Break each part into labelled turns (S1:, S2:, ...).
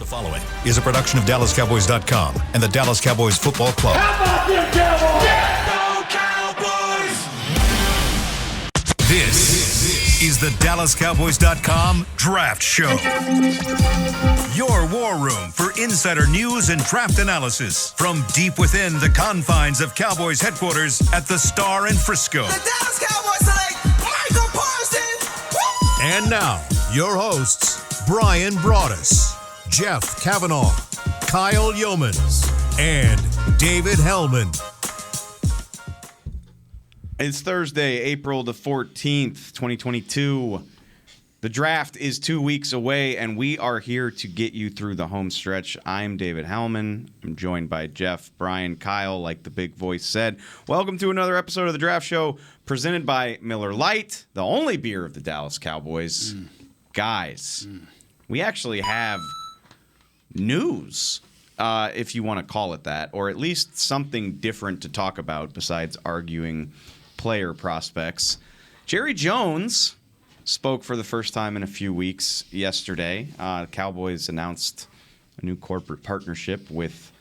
S1: The following is a production of DallasCowboys.com and the Dallas Cowboys Football Club.
S2: How about them Cowboys?
S3: Yeah, go Cowboys!
S1: This is the DallasCowboys.com Draft Show. Your war room for insider news and draft analysis from deep within the confines of Cowboys headquarters at the Star in Frisco.
S3: The Dallas Cowboys select Michael Parsons! Woo!
S1: And now, your hosts, Brian Broaddus, Jeff Kavanaugh, Kyle Yeomans, and David Hellman.
S4: It's Thursday, April the 14th, 2022. The draft is 2 weeks away, and we are here to get you through the home stretch. I'm David Hellman. I'm joined by Jeff, Brian, Kyle, like the big voice said. Welcome to another episode of the Draft Show presented by Miller Lite, the only beer of the Dallas Cowboys. Guys, we actually have news, if you want to call it that, or at least something different to talk about besides arguing player prospects. Jerry Jones spoke for the first time in a few weeks yesterday. Cowboys announced a new corporate partnership with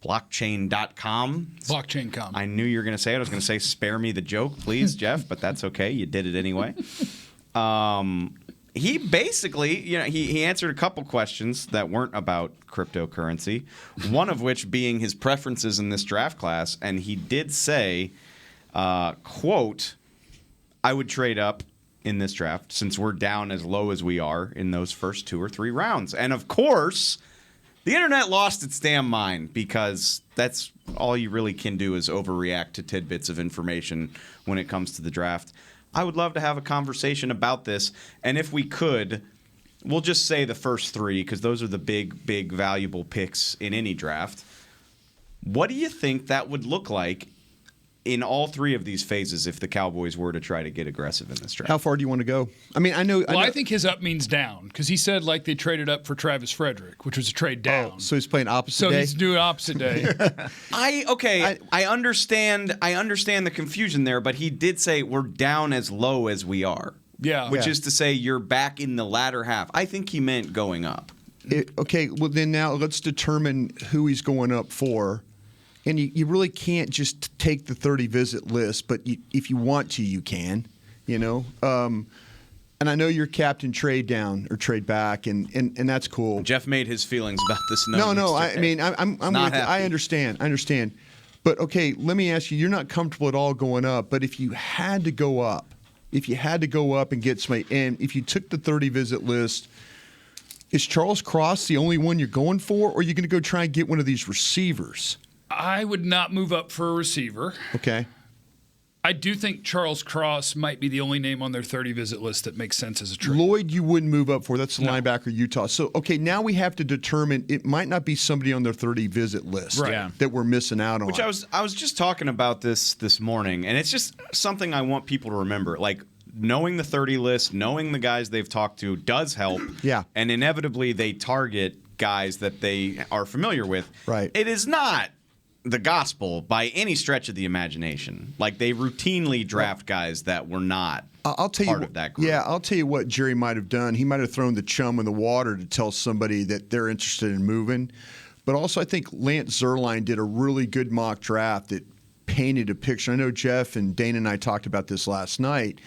S4: blockchain.com.
S5: Blockchain.com.
S4: I knew you were going to say it. I was going to say, spare me the joke, please, Jeff, but that's okay. You did it anyway. He basically, he answered a couple questions that weren't about cryptocurrency, one of which being his preferences in this draft class. And he did say, quote, I would trade up in this draft since we're down as low as we are in those first 2 or 3 rounds. And of course, the internet lost its damn mind because that's all you really can do is overreact to tidbits of information when it comes to the draft. I would love to have a conversation about this. And if we could, we'll just say the first 3 because those are the big, valuable picks in any draft. What do you think that would look like in all 3 of these phases if the Cowboys were to try to get aggressive in this draft?
S6: How far do you want to go? I mean, I know.
S5: I think his up means down because he said like they traded up for Travis Frederick, which was a trade down.
S6: Oh, so he's playing opposite
S5: so
S6: day?
S5: he's doing opposite day.
S4: I understand the confusion there, but he did say we're down as low as we are.
S5: Yeah.
S4: Which is to say you're back in the latter half. I think he meant going up.
S6: Okay, well then now let's determine who he's going up for. And you really can't just take the 30 visit list, but if you want to, you can, And I know you're captain trade down or trade back, and that's cool.
S4: Jeff made his feelings about this.
S6: No. I mean, I'm
S4: not happy.
S6: I understand. But okay, let me ask you: you're not comfortable at all going up, but if you had to go up, and get somebody, and if you took the 30 visit list, is Charles Cross the only one you're going for, or are you going to go try and get one of these receivers?
S5: I would not move up for a receiver.
S6: Okay.
S5: I do think Charles Cross might be the only name on their 30 visit list that makes sense as a trade.
S6: Lloyd, you wouldn't move up for. That's the linebacker, Utah. So, okay, now we have to determine it might not be somebody on their 30 visit list that we're missing out on.
S4: Which I was just talking about this morning, and it's just something I want people to remember. Like, knowing the 30 list, knowing the guys they've talked to does help.
S6: Yeah.
S4: And inevitably they target guys that they are familiar with.
S6: Right.
S4: It is not the gospel by any stretch of the imagination. Like, they routinely draft guys that were not
S6: I'll tell
S4: part
S6: you,
S4: of that group.
S6: Yeah, I'll tell you what Jerry might have done. He might have thrown the chum in the water to tell somebody that they're interested in moving. But also I think Lance Zierlein did a really good mock draft that painted a picture. I know Jeff and Dana and I talked about this last night,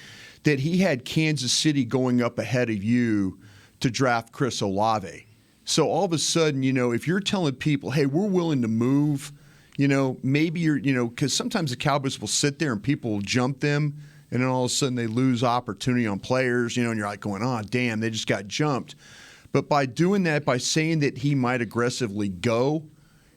S6: that he had Kansas City going up ahead of you to draft Chris Olave. So all of a sudden, if you're telling people, hey, we're willing to move, maybe you're, because sometimes the Cowboys will sit there and people will jump them, and then all of a sudden they lose opportunity on players, and you're like going, oh, damn, they just got jumped. But by doing that, by saying that he might aggressively go,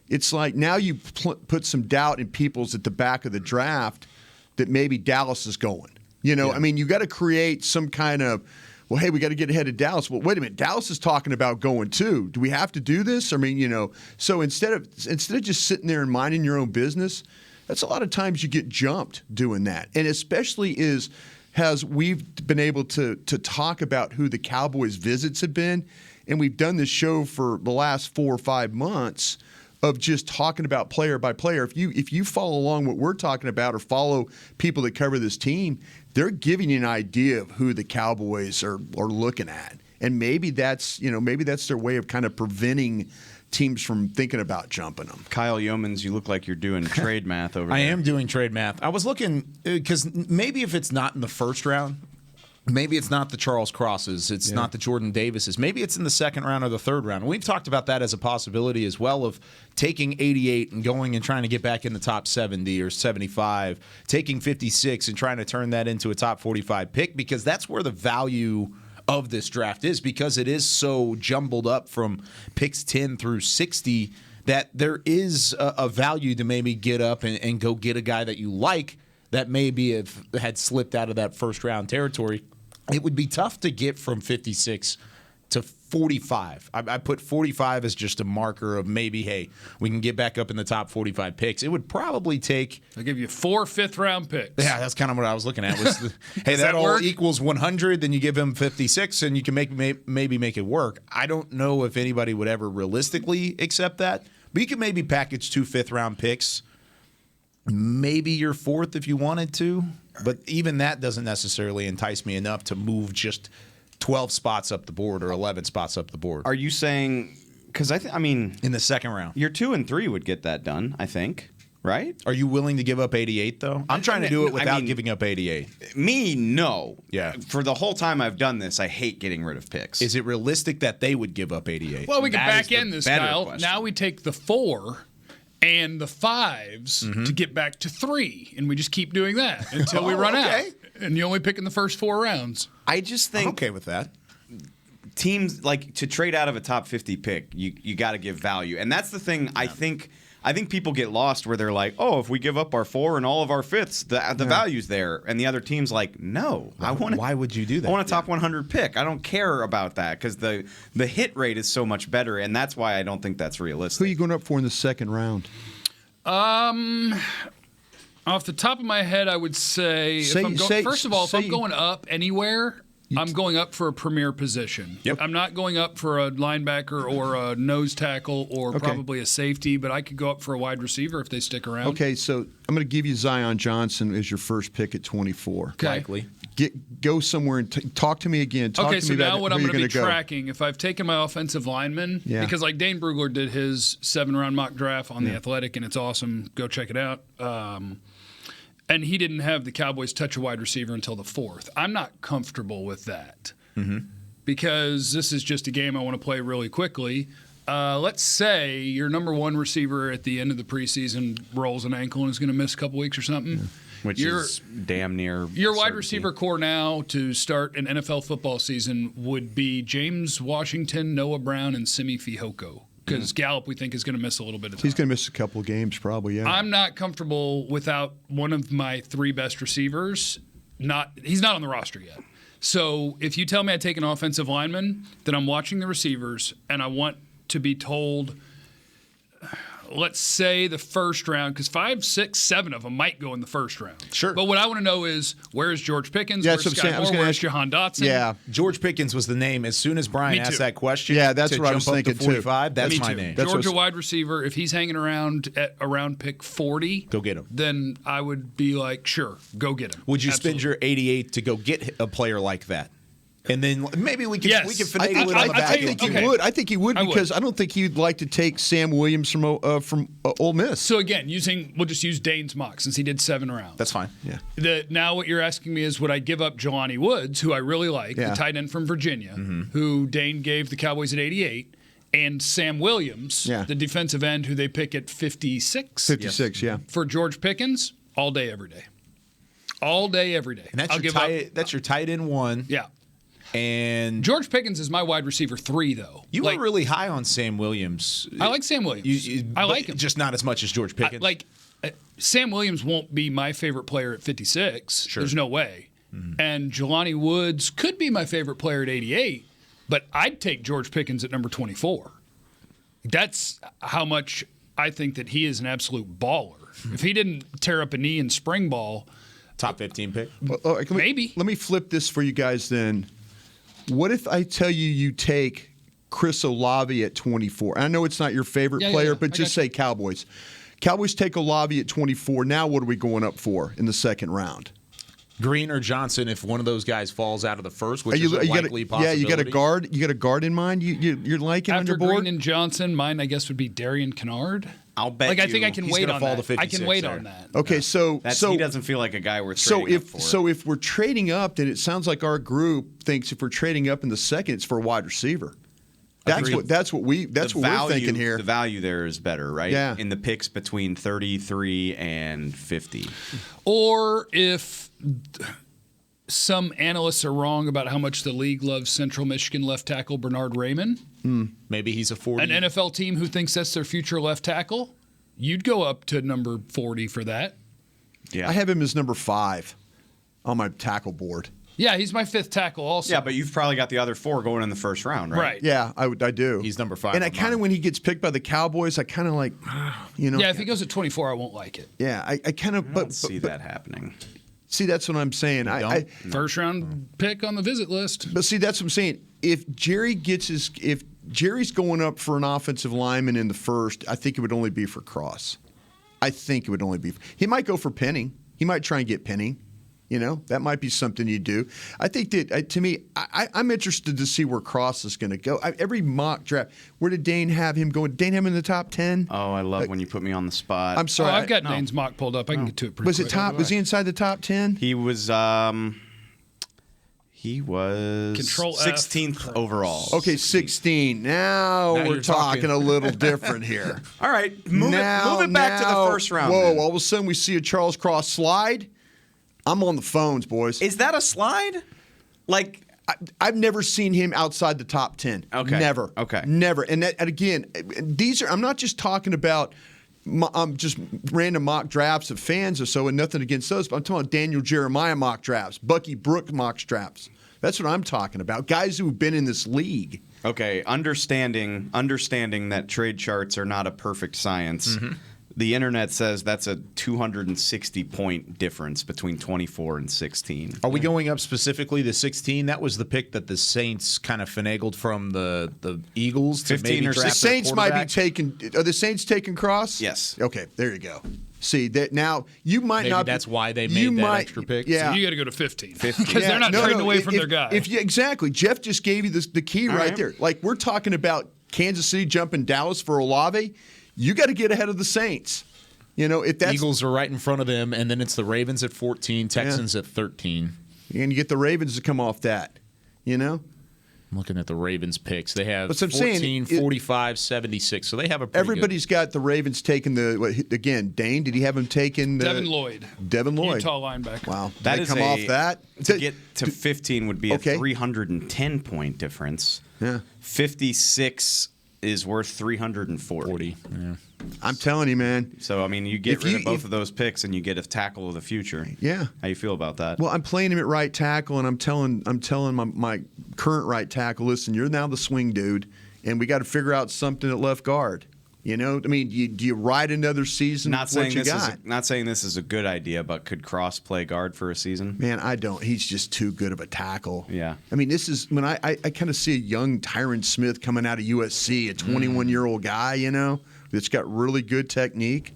S6: it's like now you put some doubt in people's at the back of the draft that maybe Dallas is going. I mean, you got to create some kind of, well, hey, we got to get ahead of Dallas. Well, wait a minute, Dallas is talking about going too. Do we have to do this? I mean, so instead of just sitting there and minding your own business, that's a lot of times you get jumped doing that. And especially as we've been able to talk about who the Cowboys' visits have been, and we've done this show for the last 4 or 5 months of just talking about player by player. If you follow along what we're talking about or follow people that cover this team, they're giving you an idea of who the Cowboys are looking at. And maybe that's their way of kind of preventing teams from thinking about jumping them.
S4: Kyle Yeomans, you look like you're doing trade math over there.
S2: I am doing trade math. I was looking because maybe if it's not in the first round, maybe it's not the Charles Crosses, it's not the Jordan Davises. Maybe it's in the second round or the third round. We've talked about that as a possibility as well, of taking 88 and going and trying to get back in the top 70 or 75, taking 56 and trying to turn that into a top 45 pick, because that's where the value of this draft is, because it is so jumbled up from picks 10 through 60 that there is a value to maybe get up and go get a guy that you like that maybe had slipped out of that first round territory. It would be tough to get from 56 to 45. I put 45 as just a marker of maybe, hey, we can get back up in the top 45 picks. It would probably take...
S5: I'll give you 4 fifth-round picks.
S2: Yeah, that's kind of what I was looking at. Was hey, that all
S5: work?
S2: equals 100, then you give him 56, and you can maybe make it work. I don't know if anybody would ever realistically accept that, but you could maybe package 2 fifth-round picks, maybe your 4th if you wanted to, but even that doesn't necessarily entice me enough to move just 12 spots up the board or 11 spots up the board.
S4: Are you saying, because I mean,
S2: in the second round,
S4: your 2 and 3 would get that done, I think, right?
S2: Are you willing to give up 88 though? I'm trying to do it without giving up 88.
S4: Me, no.
S2: Yeah.
S4: For the whole time I've done this, I hate getting rid of picks.
S2: Is it realistic that they would give up 88?
S5: Well, we can
S4: That
S5: back
S4: is the
S5: end this,
S4: better
S5: Kyle.
S4: question.
S5: Now we take the 4 and the 5s
S2: Mm-hmm.
S5: to get back to 3, and we just keep doing that until we run
S2: okay.
S5: out. And you only pick in the first 4 rounds.
S4: I just think
S2: I'm okay with that.
S4: teams, like, to trade out of a top 50 pick, you got to give value. And that's the thing. I think people get lost where they're like, oh, if we give up our 4 and all of our 5ths, the value's there. And the other team's like, no.
S2: Why would you do that?
S4: I want a top 100 pick. I don't care about that because the hit rate is so much better, and that's why I don't think that's realistic.
S6: Who are you going up for in the second round?
S5: Off the top of my head, I would say, if I'm going up anywhere, I'm going up for a premier position.
S2: Yep.
S5: I'm not going up for a linebacker or a nose tackle or probably a safety, but I could go up for a wide receiver if they stick around.
S6: Okay, so I'm going to give you Zion Johnson as your first pick at 24.
S5: Okay.
S2: Likely.
S6: Go somewhere and talk to me again. Talk
S5: Okay,
S6: to
S5: so
S6: me about
S5: now what
S6: who
S5: I'm
S6: you're
S5: going to be
S6: gonna go.
S5: tracking, if I've taken my offensive lineman,
S6: Yeah.
S5: because like Dane Brugler did his 7-round mock draft on The Athletic, and it's awesome. Go check it out. And he didn't have the Cowboys touch a wide receiver until the 4th. I'm not comfortable with that because this is just a game I want to play really quickly. Let's say your number 1 receiver at the end of the preseason rolls an ankle and is going to miss a couple weeks or something.
S4: Which is damn near
S5: Your wide
S4: certainty.
S5: receiver core now to start an NFL football season would be James Washington, Noah Brown, and Simi Fehoko. Because Gallup, we think, is going to miss a little bit of time.
S6: He's going to miss a couple of games, probably. Yeah.
S5: I'm not comfortable without one of my 3 best receivers. He's not on the roster yet. So if you tell me I take an offensive lineman, then I'm watching the receivers, and I want to be told, let's say the first round, because 5, 6, 7 of them might go in the first round.
S2: Sure.
S5: But what I want to know is, where's George Pickens?
S6: Yeah,
S5: Where's
S6: that's what I'm saying.
S5: Sky
S6: I was
S5: Moore?
S6: gonna
S5: Where's
S6: ask-
S5: Jahan Dotson?
S6: Yeah.
S2: George Pickens was the name. As soon as Brian
S5: Me
S2: asked
S5: too.
S2: that question,
S6: Yeah, that's
S2: to
S6: what I was
S2: jump up to
S6: thinking, too.
S2: 45, that's
S5: Me
S2: my
S5: too.
S2: name.
S6: That's
S5: Georgia
S6: what's-
S5: wide receiver, if he's hanging around at around pick 40,
S2: Go get him.
S5: Then I would be like, sure, go get him.
S2: Would you
S5: Absolutely.
S2: spend your 88 to go get a player like that? And then maybe we can
S5: Yes.
S2: finagle
S5: I-
S2: it on the
S5: I
S2: back
S5: tell you-
S2: end.
S5: okay.
S6: I think he would
S5: I would.
S6: because I don't think he'd like to take Sam Williams from Ole Miss.
S5: So again, we'll just use Dane's mock since he did 7 rounds.
S2: That's fine.
S6: Yeah.
S5: Now what you're asking me is would I give up Jelani Woods, who I really like,
S6: Yeah.
S5: the tight end from Virginia, who Dane gave the Cowboys at 88, and Sam Williams,
S6: Yeah.
S5: the defensive end who they pick at 56.
S6: 56, yeah.
S5: For George Pickens, all day, every day. All day, every day.
S2: And that's
S5: I'll
S2: your
S5: give up.
S2: that's your tight end 1.
S5: Yeah.
S2: And
S5: George Pickens is my wide receiver 3, though.
S2: you were really high on Sam Williams.
S5: I like Sam Williams. I
S2: but
S5: like him.
S2: Just not as much as George Pickens.
S5: Sam Williams won't be my favorite player at 56.
S2: Sure.
S5: There's no way. And Jelani Woods could be my favorite player at 88, but I'd take George Pickens at number 24. That's how much I think that he is an absolute baller. If he didn't tear up a knee in spring ball,
S2: top 15 pick.
S5: Maybe.
S6: Let me flip this for you guys then. What if I tell you take Chris Olave at 24? I know it's not your favorite player, but just say Cowboys. Cowboys take Olave at 24. Now what are we going up for in the second round?
S2: Green or Johnson, if one of those guys falls out of the first, which
S6: Are
S2: is a
S6: you got
S2: likely
S6: a,
S2: possibility.
S6: you got a guard. You got a guard in mind. You're liking on
S5: After
S6: your board.
S5: Green and Johnson, mine I guess would be Darian Kennard.
S4: I'll bet
S5: Like I think
S4: you
S5: I can
S2: he's
S5: wait
S2: gonna
S5: on
S2: fall
S5: that.
S2: to
S5: I can
S2: 56
S5: wait
S2: there.
S5: on that.
S6: Okay, so
S4: he doesn't feel like a guy worth
S6: so
S4: trading
S6: if
S4: up for.
S6: so if we're trading up, then it sounds like our group thinks if we're trading up in the second, it's for a wide receiver. That's what we're thinking here.
S4: The value there is better, right?
S6: Yeah.
S4: In the picks between 33 and 50.
S5: Or if some analysts are wrong about how much the league loves Central Michigan left tackle Bernard Raymond,
S2: Maybe he's a 40.
S5: an NFL team who thinks that's their future left tackle, you'd go up to number 40 for that.
S4: Yeah.
S6: I have him as number 5 on my tackle board.
S5: Yeah, he's my 5th tackle also.
S4: Yeah, but you've probably got the other 4 going in the first round, right?
S5: Right.
S6: Yeah, I do.
S2: He's number 5
S6: And I
S2: on
S6: kind of,
S2: mine.
S6: when he gets picked by the Cowboys, I kind of like,
S5: Yeah, if he goes at 24, I won't like it.
S6: Yeah, I kind of,
S4: I don't see that happening.
S6: See, that's what I'm saying.
S5: First round pick on the visit list.
S6: But see, that's what I'm saying. If Jerry's going up for an offensive lineman in the first, I think it would only be for Cross. I think it would only be. He might go for Penning. He might try and get Penning. That might be something you do. I think that, to me, I'm interested to see where Cross is going to go. Every mock draft, where did Dane have him going? Dane have him in the top 10?
S4: Oh, I love when you put me on the spot.
S6: I'm sorry.
S5: I've got Dane's mock pulled up. I can get to it pretty
S6: Was
S5: quick.
S6: it top? Was he inside the top 10?
S4: He was
S5: Control F.
S4: 16th overall.
S6: Okay, 16. Now we're
S2: you're
S6: talking
S2: talking.
S6: a little different here.
S4: All right, move it back to the first round.
S6: Whoa,
S4: then.
S6: all of a sudden we see a Charles Cross slide. I'm on the phones, boys.
S4: Is that a slide? Like,
S6: I've never seen him outside the top 10.
S4: Okay.
S6: Never.
S4: Okay.
S6: Never. And again, I'm not just talking about just random mock drafts of fans or so, and nothing against those, but I'm talking about Daniel Jeremiah mock drafts, Bucky Brook mock drafts. That's what I'm talking about. Guys who've been in this league.
S4: okay, understanding that trade charts are not a perfect science. The internet says that's a 260-point difference between 24 and 16.
S2: Are we going up specifically to 16? That was the pick that the Saints kind of finagled from the Eagles to
S4: 15
S2: maybe
S4: or
S2: draft
S6: The
S4: 16.
S2: their
S6: Saints might be
S2: quarterback.
S6: taking. Are the Saints taking Cross?
S4: Yes.
S6: Okay, there you go. See that now you might
S2: Maybe
S6: not.
S2: that's why they
S6: you
S2: made that
S6: might-
S2: extra pick.
S6: Yeah.
S5: You got to go to 15.
S4: 15.
S5: Because they're not trading away from their guy.
S6: Exactly. Jeff just gave you the key right
S4: right.
S6: there. Like we're talking about Kansas City jumping Dallas for Olave. You got to get ahead of the Saints. If that's
S2: Eagles are right in front of them, and then it's the Ravens at 14, Texans at 13.
S6: and you get the Ravens to come off that.
S2: I'm looking at the Ravens picks. They have
S6: But I'm saying,
S2: 14, 45, 76. So they have a pretty
S6: Everybody's got the Ravens taking again. Dane, did he have him taking the
S5: Devin Lloyd.
S6: Devin Lloyd.
S5: Utah linebacker.
S6: Wow. Did
S4: That
S6: they
S4: is
S6: come off that
S4: To get to 15 would be
S6: Okay.
S4: a 310-point difference.
S6: Yeah.
S4: 56 is worth 340.
S2: 40. Yeah.
S6: I'm telling you, man.
S4: So, I mean, you get
S6: If
S4: rid
S6: you-
S4: of both
S6: if-
S4: of those picks and you get a tackle of the future.
S6: Yeah.
S4: How you feel about that?
S6: Well, I'm playing him at right tackle, and I'm telling my current right tackle, listen, you're now the swing dude, and we got to figure out something at left guard. I mean, do you ride another season?
S4: not
S6: with
S4: saying
S6: what you
S4: this
S6: got?
S4: not saying this is a good idea, but could Cross play guard for a season?
S6: Man, I don't. He's just too good of a tackle.
S4: Yeah.
S6: I mean, this is when I kind of see a young Tyron Smith coming out of USC, a 21-year-old guy, that's got really good technique.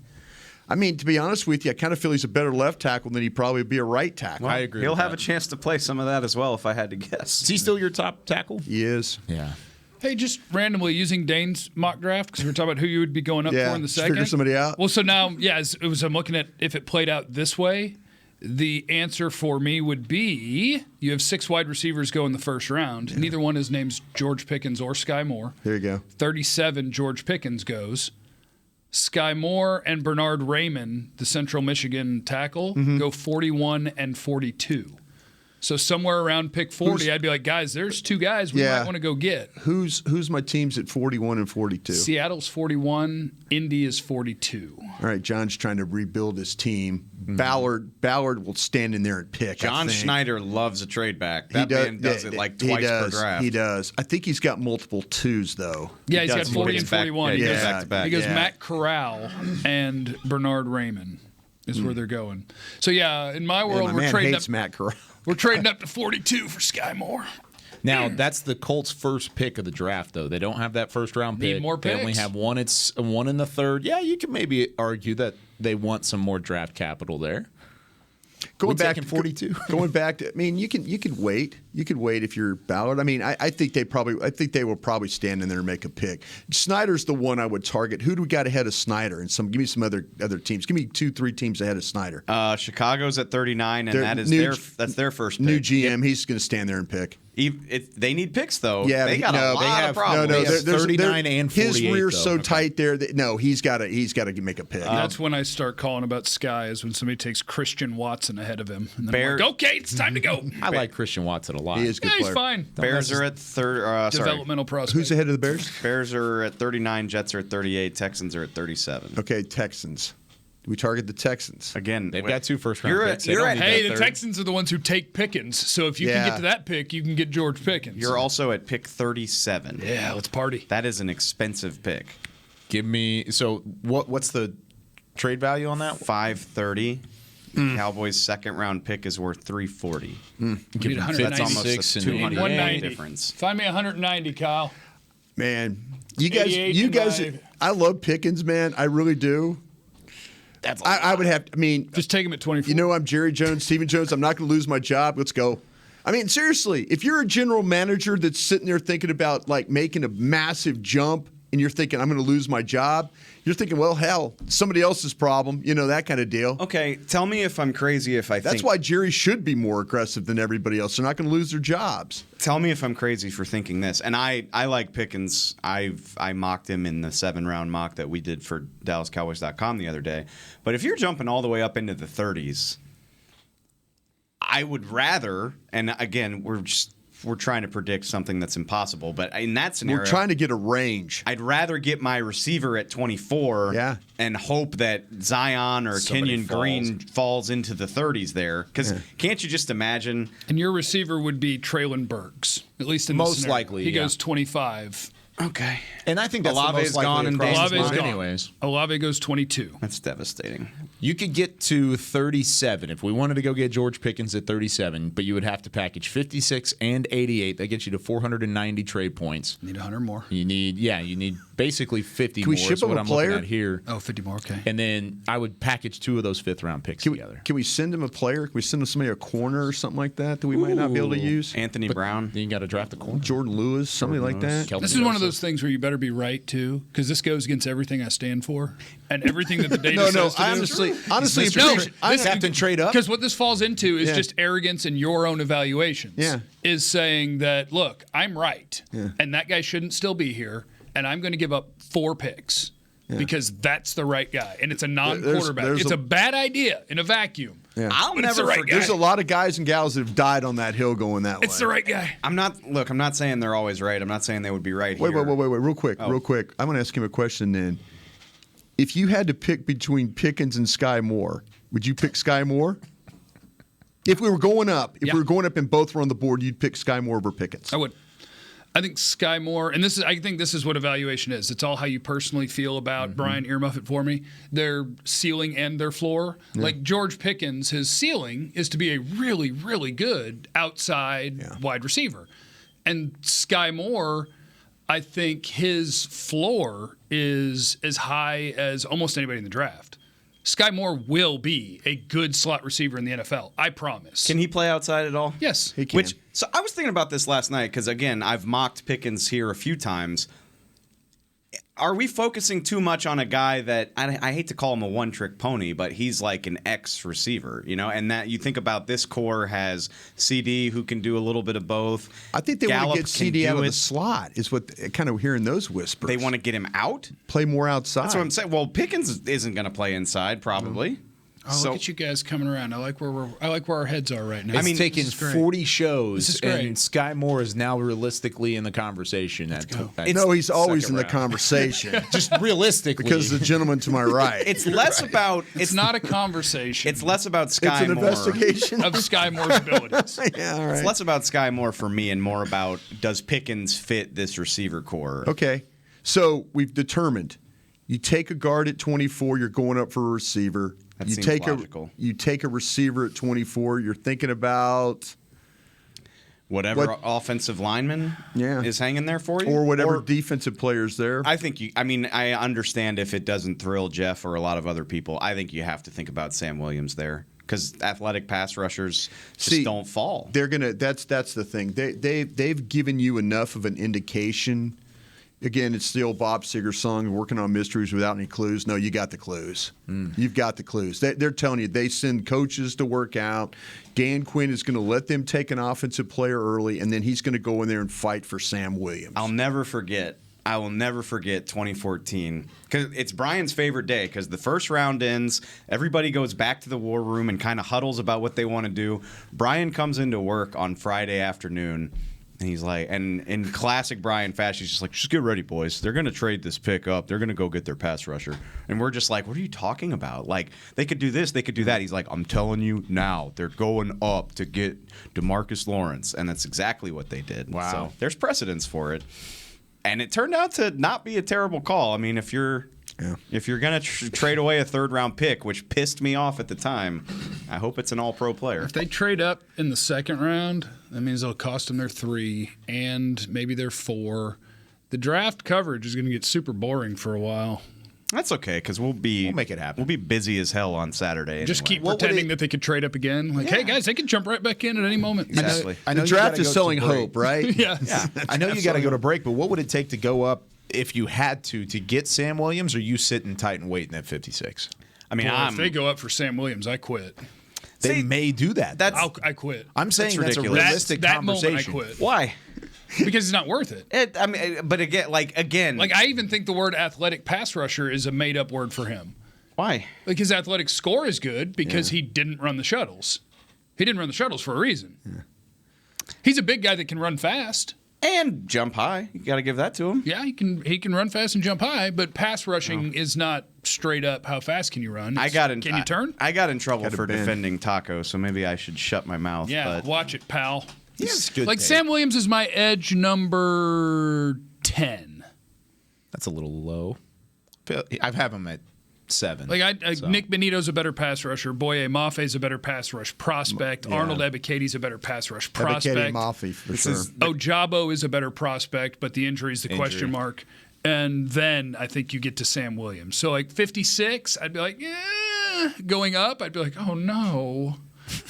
S6: I mean, to be honest with you, I kind of feel he's a better left tackle than he'd probably be a right tackle.
S2: I agree.
S4: He'll
S2: with
S4: have
S2: that.
S4: a chance to play some of that as well, if I had to guess.
S2: Is he still your top tackle?
S6: He is.
S2: Yeah.
S5: Hey, just randomly using Dane's mock draft because we're talking about who you would be going up
S6: Yeah,
S5: for in the
S6: just
S5: second.
S6: figure somebody out.
S5: Well, so now, I'm looking at if it played out this way, the answer for me would be you have 6 wide receivers go in the first round. Neither one is named George Pickens or Sky Moore.
S6: There you go.
S5: 37, George Pickens goes. Sky Moore and Bernard Raymond, the Central Michigan tackle, go 41 and 42. So somewhere around pick 40, I'd be like, guys, there's 2 guys we might want to go get.
S6: Who's my teams at 41 and 42?
S5: Seattle's 41, Indy is 42.
S6: All right, John's trying to rebuild his team. Ballard will stand in there and pick.
S4: John
S6: I think.
S4: Schneider loves a trade back. That man does it like twice per draft.
S6: He does. I think he's got multiple 2s though.
S5: Yeah, he's got
S4: does.
S5: 40
S4: He
S5: and
S4: goes back-
S5: 41.
S4: yeah,
S5: he
S4: he
S5: goes,
S4: goes back to back.
S5: he goes
S6: Yeah.
S5: Matt Corral and Bernard Raymond is where they're going. So, yeah, in my world,
S6: my
S5: we're
S6: man
S5: trading
S6: hates
S5: up.
S6: Matt Corral.
S5: We're trading up to 42 for Sky Moore.
S2: Now, that's the Colts' first pick of the draft, though. They don't have that first-round
S5: Need
S2: pick.
S5: more
S2: They only
S5: picks.
S2: have one. It's one in the third. Yeah, you can maybe argue that they want some more draft capital there.
S6: Going back
S2: taking 42.
S6: Going back to, I mean, you can wait. You could wait if you're Ballard. I mean, I think they will probably stand in there and make a pick. Snyder's the one I would target. Who do we got ahead of Snyder? And give me some other teams. Give me 2-3 teams ahead of Snyder.
S4: Chicago's at 39, and that's their first pick.
S6: New GM. He's going to stand there and pick.
S4: They need picks though.
S6: Yeah,
S4: they got a lot of problems.
S2: They have 39 and 48.
S6: His rear's so tight there that he's got to make a pick.
S5: That's when I start calling about Sky, is when somebody takes Christian Watson ahead of him. And then
S4: Bears.
S5: I'm like, okay, it's time to go.
S2: I like Christian Watson a lot.
S6: He is a good
S5: He's
S6: player.
S5: fine.
S4: Bears are at third.
S5: Developmental prospect.
S6: Who's ahead of the Bears?
S4: Bears are at 39. Jets are at 38. Texans are at 37.
S6: Okay, Texans. We target the Texans.
S4: Again,
S2: They've got 2 first-round picks.
S5: Hey, the Texans are the ones who take Pickens. So if you can get to that pick, you can get George Pickens.
S4: You're also at pick 37.
S5: Yeah, let's party.
S4: That is an expensive pick.
S2: Give me. So what's the trade value on that?
S4: 530. Cowboys' second-round pick is worth 340.
S5: We need
S4: That's almost a 200
S5: 190
S4: difference.
S5: Find me 190, Kyle.
S6: Man, you
S5: 88
S6: guys,
S5: and
S6: I love Pickens, man. I really do. I would have. I mean,
S5: Just take him at 24.
S6: you know, I'm Jerry Jones, Stephen Jones. I'm not going to lose my job. Let's go. I mean, seriously, if you're a general manager that's sitting there thinking about like making a massive jump, and you're thinking I'm going to lose my job, you're thinking, well, hell, somebody else's problem. You know, that kind of deal.
S4: Okay, tell me if I'm crazy if I think.
S6: That's why Jerry should be more aggressive than everybody else. They're not going to lose their jobs.
S4: Tell me if I'm crazy for thinking this. And I like Pickens. I mocked him in the 7-round mock that we did for DallasCowboys.com the other day. But if you're jumping all the way up into the 30s, I would rather, and again, we're trying to predict something that's impossible, but in that scenario,
S6: We're trying to get a range.
S4: I'd rather get my receiver at 24 and hope that Zion or
S2: Somebody
S4: Kenyon Green falls into the 30s there. Because can't you just imagine?
S5: And your receiver would be Traylon Burks, at least in this
S2: Most
S5: scenario.
S2: likely,
S5: He
S2: yeah.
S5: goes 25.
S4: Okay.
S2: And I think that's
S4: Olave's
S2: the most
S4: gone
S2: likely
S4: and
S2: across
S4: Davis
S2: the
S5: Olave's
S2: board
S5: gone.
S2: anyways.
S5: Olave goes 22.
S4: That's devastating.
S2: You could get to 37 if we wanted to go get George Pickens at 37, but you would have to package 56 and 88. That gets you to 490 trade points.
S5: Need 100 more.
S2: You need basically 50
S6: Can we
S2: more.
S6: ship
S2: is
S6: him
S2: what
S6: a
S2: I'm
S6: player?
S2: looking at here.
S5: Oh, 50 more, okay.
S2: And then I would package 2 of those 5th-round picks together.
S6: Can we send him a player? Can we send him somebody a corner or something like that we might not be able to use?
S4: Anthony Brown.
S2: Then you got to draft a corner.
S6: Jordan Lewis, somebody like that.
S2: Kelvin
S5: This is one of
S2: Joseph.
S5: those things where you better be right, too, because this goes against everything I stand for and everything that the data
S6: No,
S5: says to
S6: I
S5: do.
S6: honestly,
S5: No,
S2: Captain trade up.
S5: Because what this falls into is
S6: Yeah.
S5: just arrogance in your own evaluations.
S6: Yeah.
S5: Is saying that, look, I'm right, and that guy shouldn't still be here, and I'm going to give up 4 picks because that's the right guy, and it's a non-quarterback.
S6: there's
S5: It's
S6: a-
S5: a bad idea in a vacuum.
S6: Yeah.
S4: I'll
S5: But it's
S4: never
S5: the right
S4: forget.
S5: guy.
S6: There's a lot of guys and gals that have died on that hill going that way.
S5: It's the right guy.
S4: I'm not saying they're always right. I'm not saying they would be right
S6: Wait,
S4: here.
S6: real quick. I'm going to ask him a question then. If you had to pick between Pickens and Sky Moore, would you pick Sky Moore? If we were going up, and both were on the board, you'd pick Sky Moore over Pickens.
S5: I would. I think Sky Moore, and I think this is what evaluation is. It's all how you personally feel about Brian. Earmuff it for me. Their ceiling and their floor. Like George Pickens, his ceiling is to be a really, really good outside wide receiver, and Sky Moore, I think his floor is as high as almost anybody in the draft. Sky Moore will be a good slot receiver in the NFL. I promise.
S4: Can he play outside at all?
S5: Yes.
S6: He can.
S4: So I was thinking about this last night because, again, I've mocked Pickens here a few times. Are we focusing too much on a guy that I hate to call him a one-trick pony, but he's like an ex-receiver, you know? And that you think about this core has CD who can do a little bit of both.
S6: I think they want
S4: Gallup
S6: to get
S4: can
S6: CD out
S4: do
S6: of the
S4: it.
S6: slot. Is what kind of hearing those whispers.
S4: They want to get him out.
S6: play more outside.
S4: That's what I'm saying. Well, Pickens isn't going to play inside, probably.
S5: Oh, look at you guys coming around. I like where our heads are right now.
S2: It's taken
S5: this is great.
S2: 40 shows,
S5: This is great.
S2: and Sky Moore is now realistically in the conversation.
S6: No, he's always
S2: second
S6: in the
S2: round.
S6: conversation
S2: Just realistically.
S6: because the gentleman to my right.
S4: It's less about
S5: It's not a conversation.
S4: It's less about Sky
S6: It's an
S4: Moore.
S6: investigation.
S5: of Sky Moore's abilities.
S6: Yeah, all right.
S4: It's less about Sky Moore for me and more about does Pickens fit this receiver core?
S6: Okay, so we've determined you take a guard at 24, you're going up for a receiver.
S4: That
S6: you
S4: seems
S6: take
S4: logical.
S6: you take a receiver at 24. You're thinking about
S4: Whatever offensive lineman is hanging there for you?
S6: or whatever defensive players there.
S4: I think I understand if it doesn't thrill Jeff or a lot of other people. I think you have to think about Sam Williams there. because athletic pass rushers just don't fall.
S6: They're gonna. That's the thing. They've given you enough of an indication. Again, it's the old Bob Seger song, working on mysteries without any clues. No, you got the clues. You've got the clues. They're telling you they send coaches to work out. Dan Quinn is going to let them take an offensive player early, and then he's going to go in there and fight for Sam Williams.
S4: I will never forget 2014 because it's Brian's favorite day because the first round ends. Everybody goes back to the war room and kind of huddles about what they want to do. Brian comes into work on Friday afternoon. And he's like, and in classic Brian fashion, he's just like, just get ready, boys. They're going to trade this pick up. They're going to go get their pass rusher. And we're just like, what are you talking about? Like, they could do this, they could do that. He's like, I'm telling you now, they're going up to get DeMarcus Lawrence. And that's exactly what they did.
S2: Wow.
S4: So there's precedence for it. And it turned out to not be a terrible call. I mean, if you're going to trade away a third-round pick, which pissed me off at the time, I hope it's an all-pro player.
S5: If they trade up in the second round, that means it'll cost them their 3 and maybe their 4. The draft coverage is going to get super boring for a while.
S4: That's okay, because we'll
S2: make it happen.
S4: We'll be busy as hell on Saturday.
S5: Just
S4: anyway.
S5: keep pretending that they could trade up again. Like, hey, guys, they can jump right back in at any moment.
S4: Exactly.
S2: I know
S6: The
S2: you
S6: draft
S2: gotta
S6: is
S2: go
S6: selling
S2: to break.
S6: hope, right?
S5: Yeah.
S2: I know you got to go to break, but what would it take to go up if you had to get Sam Williams, or you sitting tight and waiting at 56?
S4: I mean,
S5: Well, if they go up for Sam Williams, I quit.
S2: They may do that.
S5: I quit.
S2: I'm saying
S4: that's
S2: that's a
S4: ridiculous.
S2: realistic
S5: that moment
S2: conversation.
S5: I quit.
S4: why?
S5: Because it's not worth it.
S4: I mean, but again,
S5: Like, I even think the word athletic pass rusher is a made-up word for him.
S4: why?
S5: Like, his athletic score is good because he didn't run the shuttles. He didn't run the shuttles for a reason. Yeah. He's a big guy that can run fast.
S4: And jump high. You got to give that to him.
S5: Yeah, he can run fast and jump high, but pass rushing is not straight up how fast can you run. Can you turn?
S4: I got in trouble for
S6: bend.
S4: defending Taco, so maybe I should shut my mouth.
S5: Yeah,
S4: but
S5: watch it, pal.
S2: He's good.
S5: Like,
S2: tape.
S5: Sam Williams is my edge number 10.
S2: That's a little low. I have him at 7.
S5: Like, Nick Benito's a better pass rusher. Boye Maffe's a better pass rush prospect.
S6: Yeah.
S5: Arnold Ebikete's a better pass rush prospect.
S6: Ebiketie Mafe for sure.
S5: Ojabo is a better prospect, but the injury is the question mark. And then I think you get to Sam Williams. So, like, 56, I'd be like, yeah. Going up, I'd be like, oh, no.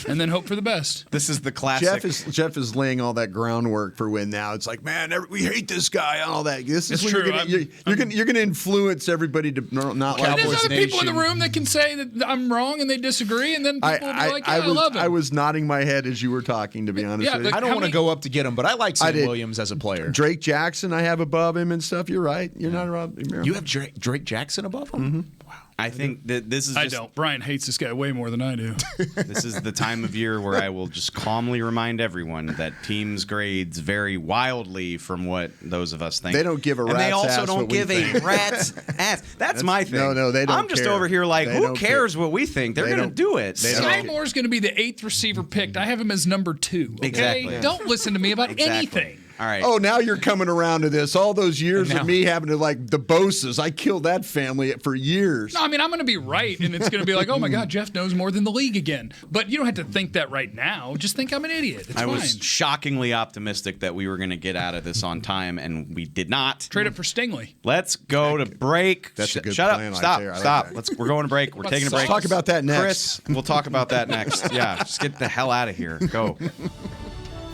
S5: And then hope for the best.
S4: This is the classic.
S6: Jeff is laying all that groundwork for when now. It's like, man, we hate this guy and all that. This is
S5: It's
S6: when
S5: true.
S6: you're gonna influence everybody to not
S5: And
S6: like
S5: there's
S2: Cowboys
S5: other people in the
S2: Nation.
S5: room that can say that I'm wrong and they disagree, and then people will be like, yeah, I love him.
S6: I was nodding my head as you were talking, to be honest
S5: Yeah,
S6: with you.
S5: but
S2: I don't
S5: how
S2: want to
S5: many-
S2: go up to get him, but I like Sam
S6: did.
S2: Williams as a player.
S6: Drake Jackson, I have above him and stuff. You're right. You're not around.
S2: You have Drake Jackson above him?
S6: Mm-hmm.
S2: Wow.
S4: I think that this is
S5: I
S4: just,
S5: don't. Brian hates this guy way more than I do.
S4: this is the time of year where I will just calmly remind everyone that teams' grades vary wildly from what those of us think.
S6: They don't give a
S4: and they
S6: rat's
S4: also
S6: ass
S4: don't
S6: what we
S4: give a
S6: think.
S4: rat's ass. That's my thing.
S6: no, they don't
S4: I'm just
S6: care.
S4: over here like,
S6: They
S4: who
S6: don't
S4: cares
S6: care.
S4: what we think? They're
S6: They
S4: going to
S6: don't-
S4: do it.
S6: they
S4: So-
S6: don't
S5: Sky Moore's going to be the 8th receiver picked. I have him as number 2. Okay?
S4: Exactly.
S5: Don't listen to me about
S4: Exactly.
S5: anything.
S4: All right.
S6: Oh, now you're coming around to this. All those years of me having to like the Boses. I killed that family for years.
S5: No, I mean, I'm going to be right, and it's going to be like, oh, my God, Jeff knows more than the league again. But you don't have to think that right now. Just think I'm an idiot. It's
S4: I
S5: fine.
S4: was shockingly optimistic that we were going to get out of this on time, and we did not.
S5: Trade it for Stingley.
S4: Let's go to break.
S6: That's a good
S4: Shut
S6: plan
S4: up.
S6: right
S4: Stop.
S6: there. I like
S4: Stop.
S6: that.
S4: We're going to break. We're taking a break.
S6: Let's talk about that next.
S4: Chris, we'll talk about that next. Yeah, just get the hell out of here. Go.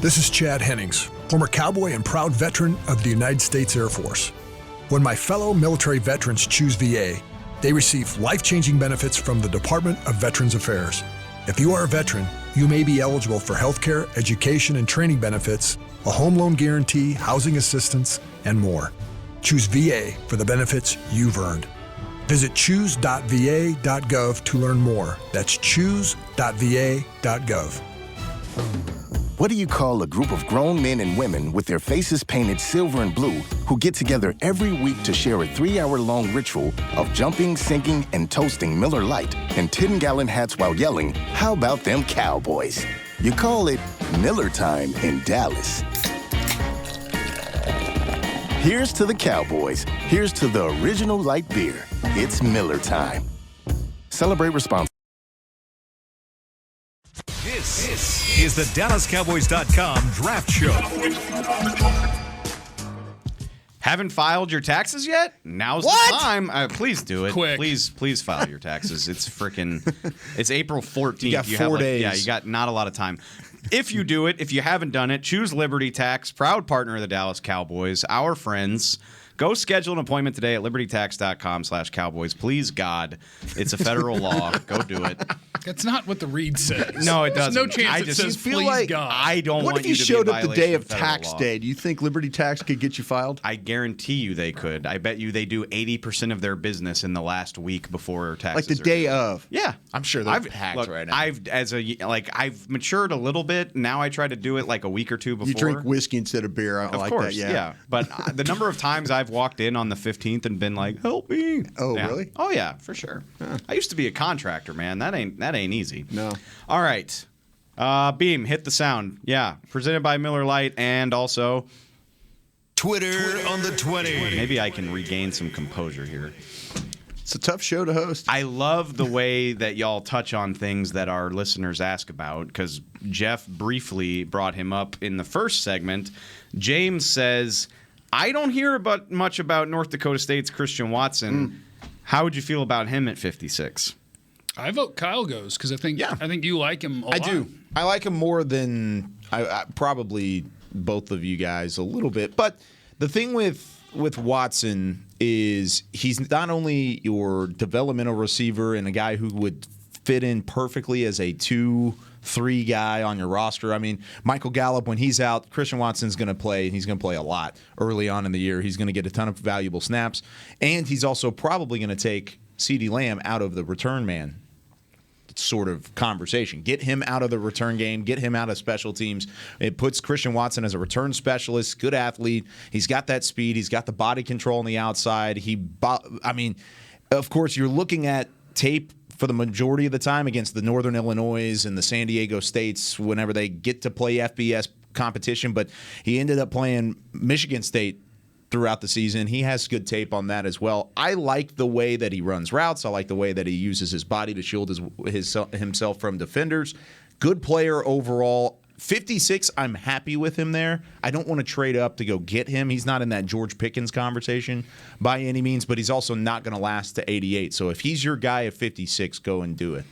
S7: This is Chad Hennings, former Cowboy and proud veteran of the United States Air Force. When my fellow military veterans choose VA, they receive life-changing benefits from the Department of Veterans Affairs. If you are a veteran, you may be eligible for healthcare, education, and training benefits, a home loan guarantee, housing assistance, and more. Choose VA for the benefits you've earned. Visit choose.va.gov to learn more. That's choose.va.gov.
S8: What do you call a group of grown men and women with their faces painted silver and blue who get together every week to share a 3-hour-long ritual of jumping, singing, and toasting Miller Lite in 10-gallon hats while yelling, "How about them Cowboys?" You call it Miller Time in Dallas. Here's to the Cowboys. Here's to the original light beer. It's Miller Time. Celebrate responsibly.
S1: This is the DallasCowboys.com Draft Show.
S4: Haven't filed your taxes yet? Now's the time. Please do it.
S5: Quick.
S4: Please file your taxes. It's it's April 14th.
S2: You got 4 days.
S4: Yeah, you got not a lot of time. If you do it, if you haven't done it, choose Liberty Tax, proud partner of the Dallas Cowboys, our friends. Go schedule an appointment today at libertytax.com/Cowboys. Please, God. It's a federal law. Go do it.
S5: That's not what the read says.
S4: No, it doesn't.
S5: There's no chance
S4: I
S5: it
S4: just
S5: says,
S6: feel
S5: please,
S6: like
S5: God.
S4: I don't
S6: What
S4: want
S6: if you
S4: to
S6: showed
S4: be in
S6: up the day
S4: violation
S6: of
S4: federal
S6: tax
S4: law.
S6: day? Do you think Liberty Tax could get you filed?
S4: I guarantee you they could. I bet you they do 80% of their business in the last week before taxes.
S6: Like the
S4: are
S6: day
S4: due.
S6: of?
S4: Yeah,
S2: I'm sure they're packed right now.
S4: I've matured a little bit. Now I try to do it like a week or two before.
S6: You drink whiskey instead of beer. I
S4: Of
S6: like
S4: course,
S6: that. Yeah.
S4: But the number of times I've walked in on the 15th and been like, "Help me!"
S6: Oh,
S4: Yeah.
S6: really?
S4: Oh yeah, for sure. I used to be a contractor, man. That ain't easy.
S6: No.
S4: All right, Beam, hit the sound. Yeah, presented by Miller Lite, and also
S1: Twitter on the 20.
S4: maybe I can regain some composure here.
S6: It's a tough show to host.
S4: I love the way that y'all touch on things that our listeners ask about, because Jeff briefly brought him up in the first segment. James says, I don't hear much about North Dakota State's Christian Watson. How would you feel about him at 56?
S5: I vote Kyle goes because I think you like him a lot.
S2: I do. I like him more than I probably both of you guys a little bit. But the thing with Watson is he's not only your developmental receiver and a guy who would fit in perfectly as a 2-3 guy on your roster. I mean, Michael Gallup, when he's out, Christian Watson's going to play, and he's going to play a lot early on in the year. He's going to get a ton of valuable snaps, and he's also probably going to take CeeDee Lamb out of the return man sort of conversation. Get him out of the return game, get him out of special teams. It puts Christian Watson as a return specialist, good athlete. He's got that speed. He's got the body control on the outside. Of course, you're looking at tape for the majority of the time against the Northern Illinois and the San Diego States whenever they get to play FBS competition, but he ended up playing Michigan State throughout the season. He has good tape on that as well. I like the way that he runs routes. I like the way that he uses his body to shield himself from defenders. Good player overall. 56, I'm happy with him there. I don't want to trade up to go get him. He's not in that George Pickens conversation by any means, but he's also not going to last to 88. So if he's your guy at 56, go and do it.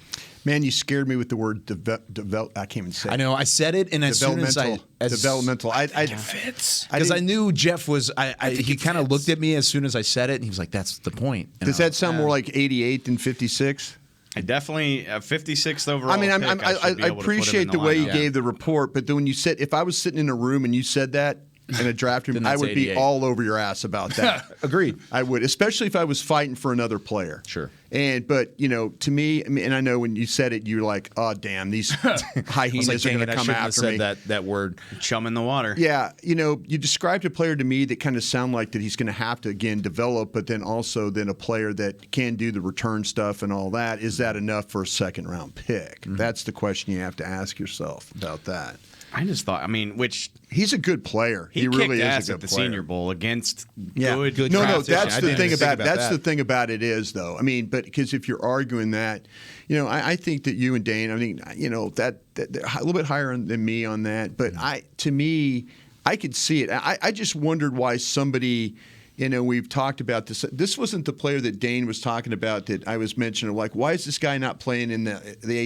S6: Man, you scared me with the word I can't even say it.
S2: I know. I said it, and as soon as
S6: developmental.
S5: Fits.
S2: Because I knew Jeff was. He kind of looked at me as soon as I said it, and he was like, "That's the point." And
S6: Does that sound more like 88 than 56?
S4: I definitely 56th overall.
S6: I mean,
S4: pick,
S6: I
S4: should be able to put him
S6: appreciate
S4: in
S6: the way you
S4: lineup.
S6: gave the report, but then when you said, if I was sitting in a room and you said that in a draft room,
S2: Then
S6: I
S2: that's
S6: would be
S2: 88.
S6: all over your ass about that.
S2: Agreed.
S6: I would, especially if I was fighting for another player.
S2: Sure.
S6: But to me, and I know when you said it, you're like, oh damn, these hyenas are going to come after me.
S2: That word.
S4: Chum in the water.
S6: Yeah, you described a player to me that kind of sound like that he's going to have to again develop, but then also a player that can do the return stuff and all that. Is that enough for a second round pick?
S2: Mm-hmm.
S6: That's the question you have to ask yourself about that.
S4: I just thought, which
S6: He's a good player.
S4: he
S6: really
S4: kicked
S6: is
S4: ass
S6: a good
S4: at the
S6: player.
S4: Senior Bowl against
S6: Yeah.
S4: good
S6: No,
S4: competition.
S6: that's
S2: I
S6: the
S2: didn't
S6: thing
S2: even think
S6: about
S2: about
S6: that's
S2: that.
S6: the thing about it is though. Because if you're arguing that, I think that you and Dane, that a little bit higher than me on that. But to me, I could see it. I just wondered why somebody. We've talked about this. This wasn't the player that Dane was talking about that I was mentioning. Like, why is this guy not playing in the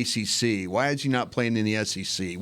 S6: ACC? Why is he not playing in the SEC?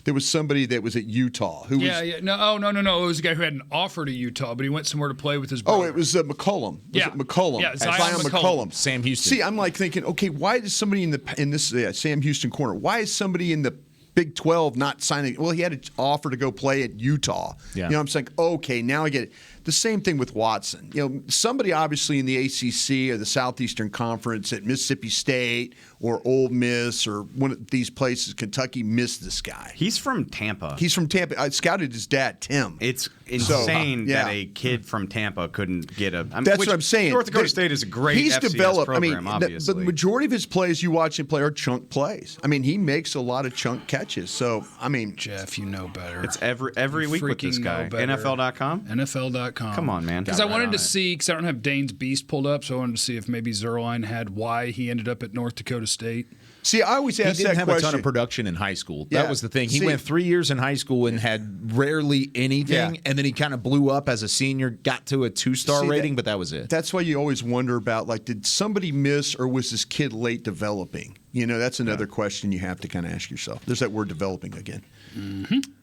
S6: There was somebody that was at Utah who was.
S5: No. It was a guy who had an offer to Utah, but he went somewhere to play with his brother.
S6: Oh, it was McCollum.
S5: Yeah.
S6: It McCollum?
S5: Yeah,
S6: Zion McCollum.
S2: Sam Houston.
S6: See, I'm like thinking, okay, why is somebody in this Sam Houston corner? Why is somebody in the Big 12 not signing? Well, he had an offer to go play at Utah.
S2: Yeah.
S6: I'm saying, okay, now I get it. The same thing with Watson. Somebody obviously in the ACC or the Southeastern Conference at Mississippi State or Ole Miss or one of these places, Kentucky, missed this guy.
S4: He's from Tampa.
S6: He's from Tampa. I scouted his dad, Tim.
S4: It's insane
S6: yeah.
S4: that a kid from Tampa couldn't get a.
S6: That's what I'm saying.
S4: North Dakota State is a great
S6: He's
S4: FCS
S6: developed.
S4: program, obviously.
S6: The majority of his plays you watch him play are chunk plays. He makes a lot of chunk catches. So,
S5: Jeff, you know better.
S4: It's every week with this
S5: Freaking
S4: guy.
S5: know better.
S4: NFL.com?
S5: NFL.com.
S4: Come on, man.
S5: Because I wanted to see, because I don't have Dane's Beast pulled up, so I wanted to see if maybe Zerline had why he ended up at North Dakota State.
S6: See, I always
S2: He
S6: ask
S2: didn't
S6: that
S2: have
S6: question.
S2: a ton of production in high school.
S6: Yeah.
S2: That was the thing. He
S6: See-
S2: went 3 years in high school and had rarely anything,
S6: Yeah.
S2: and then he kind of blew up as a senior, got to a 2-star
S6: See,
S2: rating, but that was it.
S6: That's why you always wonder about, like, did somebody miss or was this kid late developing? That's another question you have to kind of ask yourself. There's that word developing again.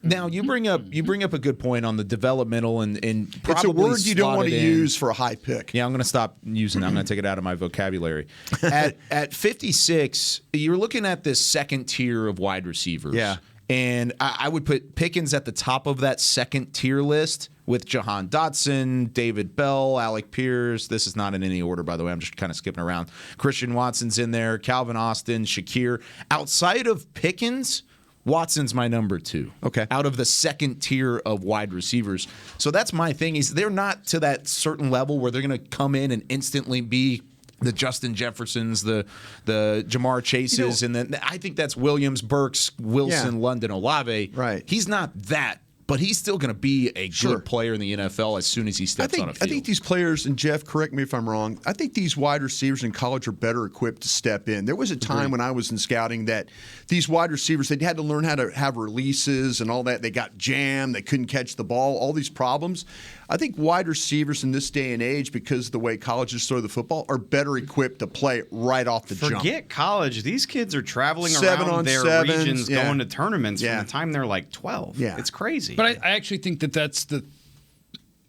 S2: Now you bring up a good point on the developmental and probably
S6: It's a word you don't want to
S2: slotted in.
S6: use for a high pick.
S2: Yeah, I'm going to stop using it. I'm going to take it out of my vocabulary. At 56, you're looking at this second tier of wide receivers.
S6: Yeah.
S2: And I would put Pickens at the top of that second tier list with Jahan Dotson, David Bell, Alec Pierce. This is not in any order, by the way. I'm just kind of skipping around. Christian Watson's in there, Calvin Austin, Shakir. Outside of Pickens, Watson's my number 2.
S6: Okay.
S2: Out of the second tier of wide receivers. So that's my thing is they're not to that certain level where they're going to come in and instantly be the Justin Jeffersons, the Jamar Chases, and then I think that's Williams, Burks, Wilson, London, Olave.
S6: Right.
S2: He's not that, but he's still going to be a
S6: Sure.
S2: good player in the NFL as soon as he steps on a field.
S6: I think these players, and Jeff, correct me if I'm wrong, I think these wide receivers in college are better equipped to step in. There was a time when I was in scouting that these wide receivers, they had to learn how to have releases and all that. They got jammed. They couldn't catch the ball, all these problems. I think wide receivers in this day and age, because of the way colleges throw the football, are better equipped to play right off the jump.
S4: Forget college. These kids are traveling
S6: 7
S4: around
S6: on
S4: their
S6: 7s,
S4: regions,
S6: yeah.
S4: going to tournaments
S6: Yeah.
S4: from the time they're like 12.
S6: Yeah.
S4: It's crazy.
S5: But I actually think that's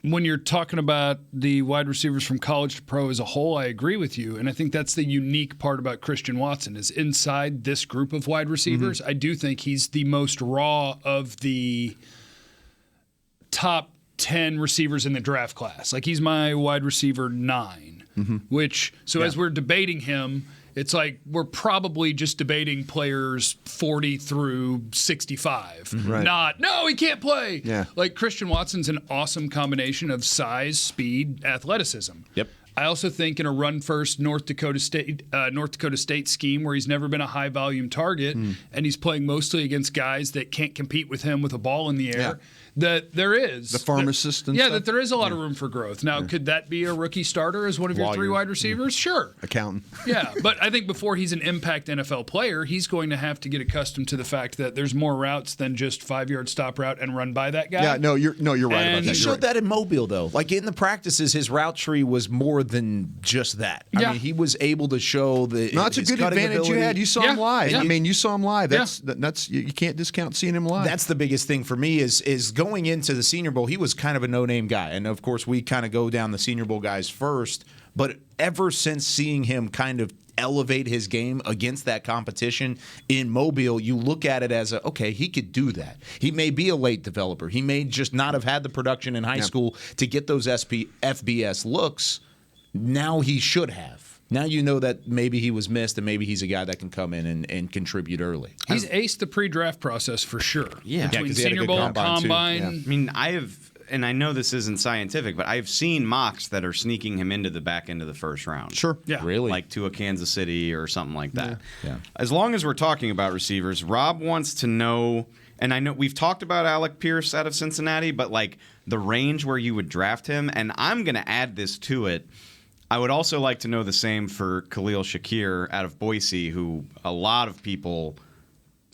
S5: when you're talking about the wide receivers from college to pro as a whole, I agree with you. And I think that's the unique part about Christian Watson is inside this group of wide receivers, I do think he's the most raw of the top 10 receivers in the draft class. Like he's my wide receiver 9, as we're debating him, it's like we're probably just debating players 40 through 65.
S6: Right.
S5: Not, no, he can't play.
S6: Yeah.
S5: Like Christian Watson's an awesome combination of size, speed, athleticism.
S2: Yep.
S5: I also think in a run-first North Dakota State scheme where he's never been a high-volume target and he's playing mostly against guys that can't compete with him with a ball in the air, that there is.
S6: The pharmacist and
S5: Yeah,
S6: stuff?
S5: that there is a lot of room for growth. Now, could that be a rookie starter as one of your 3 wide receivers? Sure.
S6: Accountant.
S5: Yeah, but I think before he's an impact NFL player, he's going to have to get accustomed to the fact that there's more routes than just 5-yard stop route and run by that guy.
S6: Yeah, no, you're right
S5: And
S6: about
S2: He
S6: that.
S5: he
S6: You're
S2: showed
S6: right.
S2: that in Mobile, though. Like in the practices, his route tree was more than just that.
S5: Yeah.
S2: I mean, he was able to show the.
S6: No, that's a
S2: his
S6: good
S2: cutting
S6: advantage you
S2: ability.
S6: had. You saw him
S5: Yeah,
S6: live.
S5: yeah.
S6: I mean, you saw him live.
S5: Yeah.
S6: That's you can't discount seeing him live.
S2: That's the biggest thing for me is going into the Senior Bowl. He was kind of a no-name guy, and of course, we kind of go down the Senior Bowl guys first. But ever since seeing him kind of elevate his game against that competition in Mobile, you look at it as okay, he could do that. He may be a late developer. He may just not have had the production in high school to get those FBS looks. Now he should have. Now you know that maybe he was missed, and maybe he's a guy that can come in and contribute early.
S5: He's aced the pre-draft process for sure.
S4: Yeah.
S5: Between
S2: 'cause he had a
S5: Senior
S2: good
S5: Bowl and
S2: combine, too.
S5: Combine.
S2: Yeah.
S4: I mean, and I know this isn't scientific, but I've seen mocks that are sneaking him into the back end of the first round.
S6: Sure.
S5: Yeah.
S2: Really?
S4: Like to a Kansas City or something like that.
S2: Yeah.
S4: As long as we're talking about receivers, Rob wants to know, and I know we've talked about Alec Pierce out of Cincinnati, but like the range where you would draft him, and I'm going to add this to it. I would also like to know the same for Khalil Shakir out of Boise, who a lot of people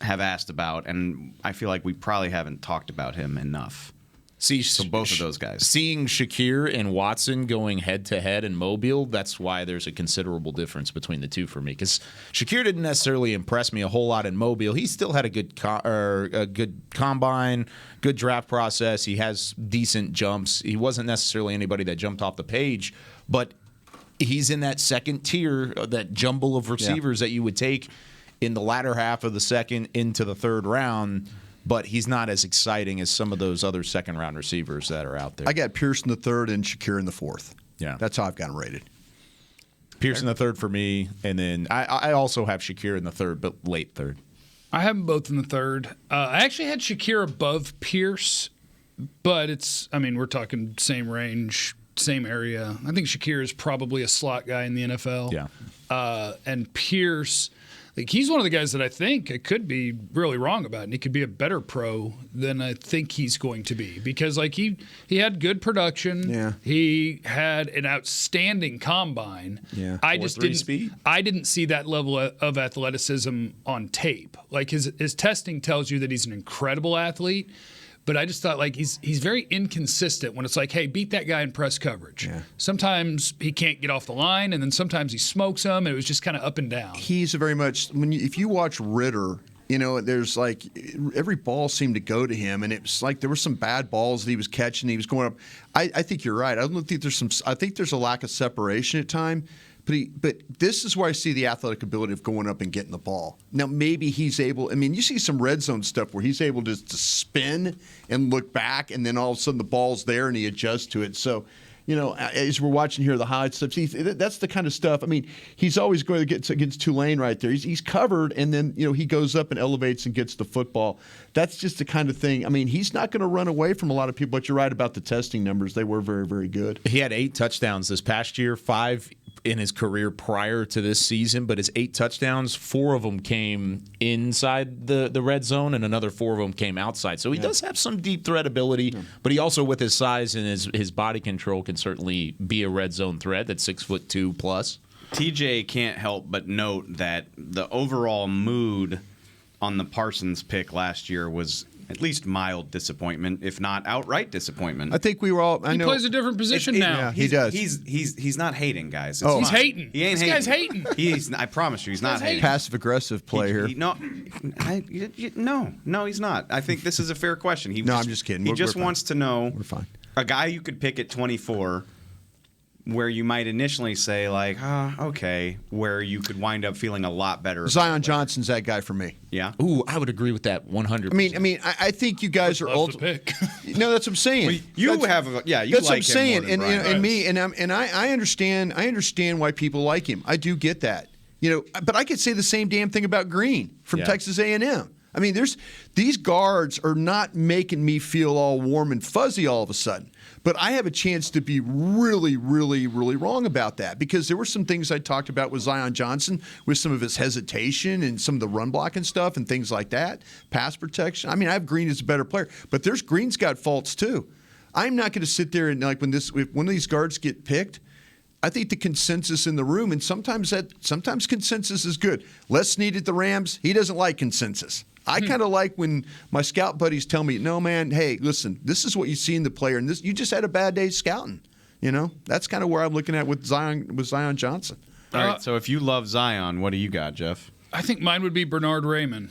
S4: have asked about, and I feel like we probably haven't talked about him enough.
S2: See,
S4: So both of those guys.
S2: Seeing Shakir and Watson going head-to-head in Mobile, that's why there's a considerable difference between the two for me. Because Shakir didn't necessarily impress me a whole lot in Mobile. He still had a good combine, good draft process. He has decent jumps. He wasn't necessarily anybody that jumped off the page, but he's in that second tier, that jumble of receivers that you would take in the latter half of the second into the third round. But he's not as exciting as some of those other second-round receivers that are out there.
S6: I got Pierce in the third and Shakir in the fourth.
S2: Yeah.
S6: That's how I've got him rated.
S2: Pierce in the third for me, and then I also have Shakir in the third, but late third.
S5: I have them both in the third. I actually had Shakir above Pierce, but we're talking same range, same area. I think Shakir is probably a slot guy in the NFL.
S2: Yeah.
S5: And Pierce, Like, he's one of the guys that I think I could be really wrong about, and he could be a better pro than I think he's going to be, because like he had good production.
S6: Yeah.
S5: He had an outstanding combine.
S6: Yeah.
S5: I just
S2: 4.3
S5: didn't
S2: speed.
S5: I didn't see that level of athleticism on tape. Like his testing tells you that he's an incredible athlete. But I just thought, like, he's very inconsistent when it's like, hey, beat that guy in press coverage.
S6: Yeah.
S5: Sometimes he can't get off the line, and then sometimes he smokes them, and it was just kind of up and down.
S6: He's a very much if you watch Ritter, there's like every ball seemed to go to him, and it was like there were some bad balls that he was catching. He was going up. I think you're right. I don't think I think there's a lack of separation at time. But this is where I see the athletic ability of going up and getting the ball. Now, maybe he's able – I mean, you see some red zone stuff where he's able to spin and look back, and then all of a sudden the ball's there and he adjusts to it. So, as we're watching here, the highlights stuff, that's the kind of stuff. I mean, he's always going to get against Tulane right there. He's covered, and then, he goes up and elevates and gets the football. That's just the kind of thing. I mean, he's not going to run away from a lot of people, but you're right about the testing numbers. They were very, very good.
S2: He had 8 touchdowns this past year, 5 in his career prior to this season, but his 8 touchdowns, 4 of them came inside the red zone, and another 4 of them came outside. So he does have some deep threat ability, but he also, with his size and his body control, can certainly be a red zone threat that's 6'2" plus.
S4: TJ can't help but note that the overall mood on the Parsons pick last year was at least mild disappointment, if not outright disappointment.
S6: I think we were all –
S5: He plays a different position now.
S6: Yeah, he does.
S4: He's not hating, guys.
S5: He's hating.
S4: He ain't
S5: This
S4: hating.
S5: guy's hating.
S4: I promise you, he's not hating.
S6: Passive-aggressive play here.
S4: No, he's not. I think this is a fair question.
S6: I'm just kidding.
S4: He
S6: We're
S4: just
S6: fine.
S4: wants to know
S6: We're fine.
S4: a guy you could pick at 24 where you might initially say, like, okay, where you could wind up feeling a lot better.
S6: Zion Johnson's that guy for me.
S4: Yeah?
S2: Ooh, I would agree with that 100%.
S6: I think you guys are
S5: Love the pick.
S6: No, that's what I'm saying.
S4: Well, you
S6: That's-
S4: have a, yeah, you
S6: That's
S4: like
S6: what I'm saying,
S4: him more than Brian.
S6: and me, and I understand. I understand why people like him. I do get that, But I could say the same damn thing about Green from Texas A&M. I mean, these guards are not making me feel all warm and fuzzy all of a sudden. But I have a chance to be really, really, really wrong about that, because there were some things I talked about with Zion Johnson, with some of his hesitation and some of the run blocking stuff and things like that, pass protection. I mean, I have Green as a better player, but Green's got faults too. I'm not going to sit there and if one of these guards get picked, I think the consensus in the room, and sometimes consensus is good. Les Snead at the Rams, he doesn't like consensus. I kind of like when my scout buddies tell me, no, man, hey, listen, this is what you see in the player, and you just had a bad day scouting. That's kind of where I'm looking at with Zion Johnson.
S4: All right, so if you love Zion, what do you got, Jeff?
S5: I think mine would be Bernard Raymond.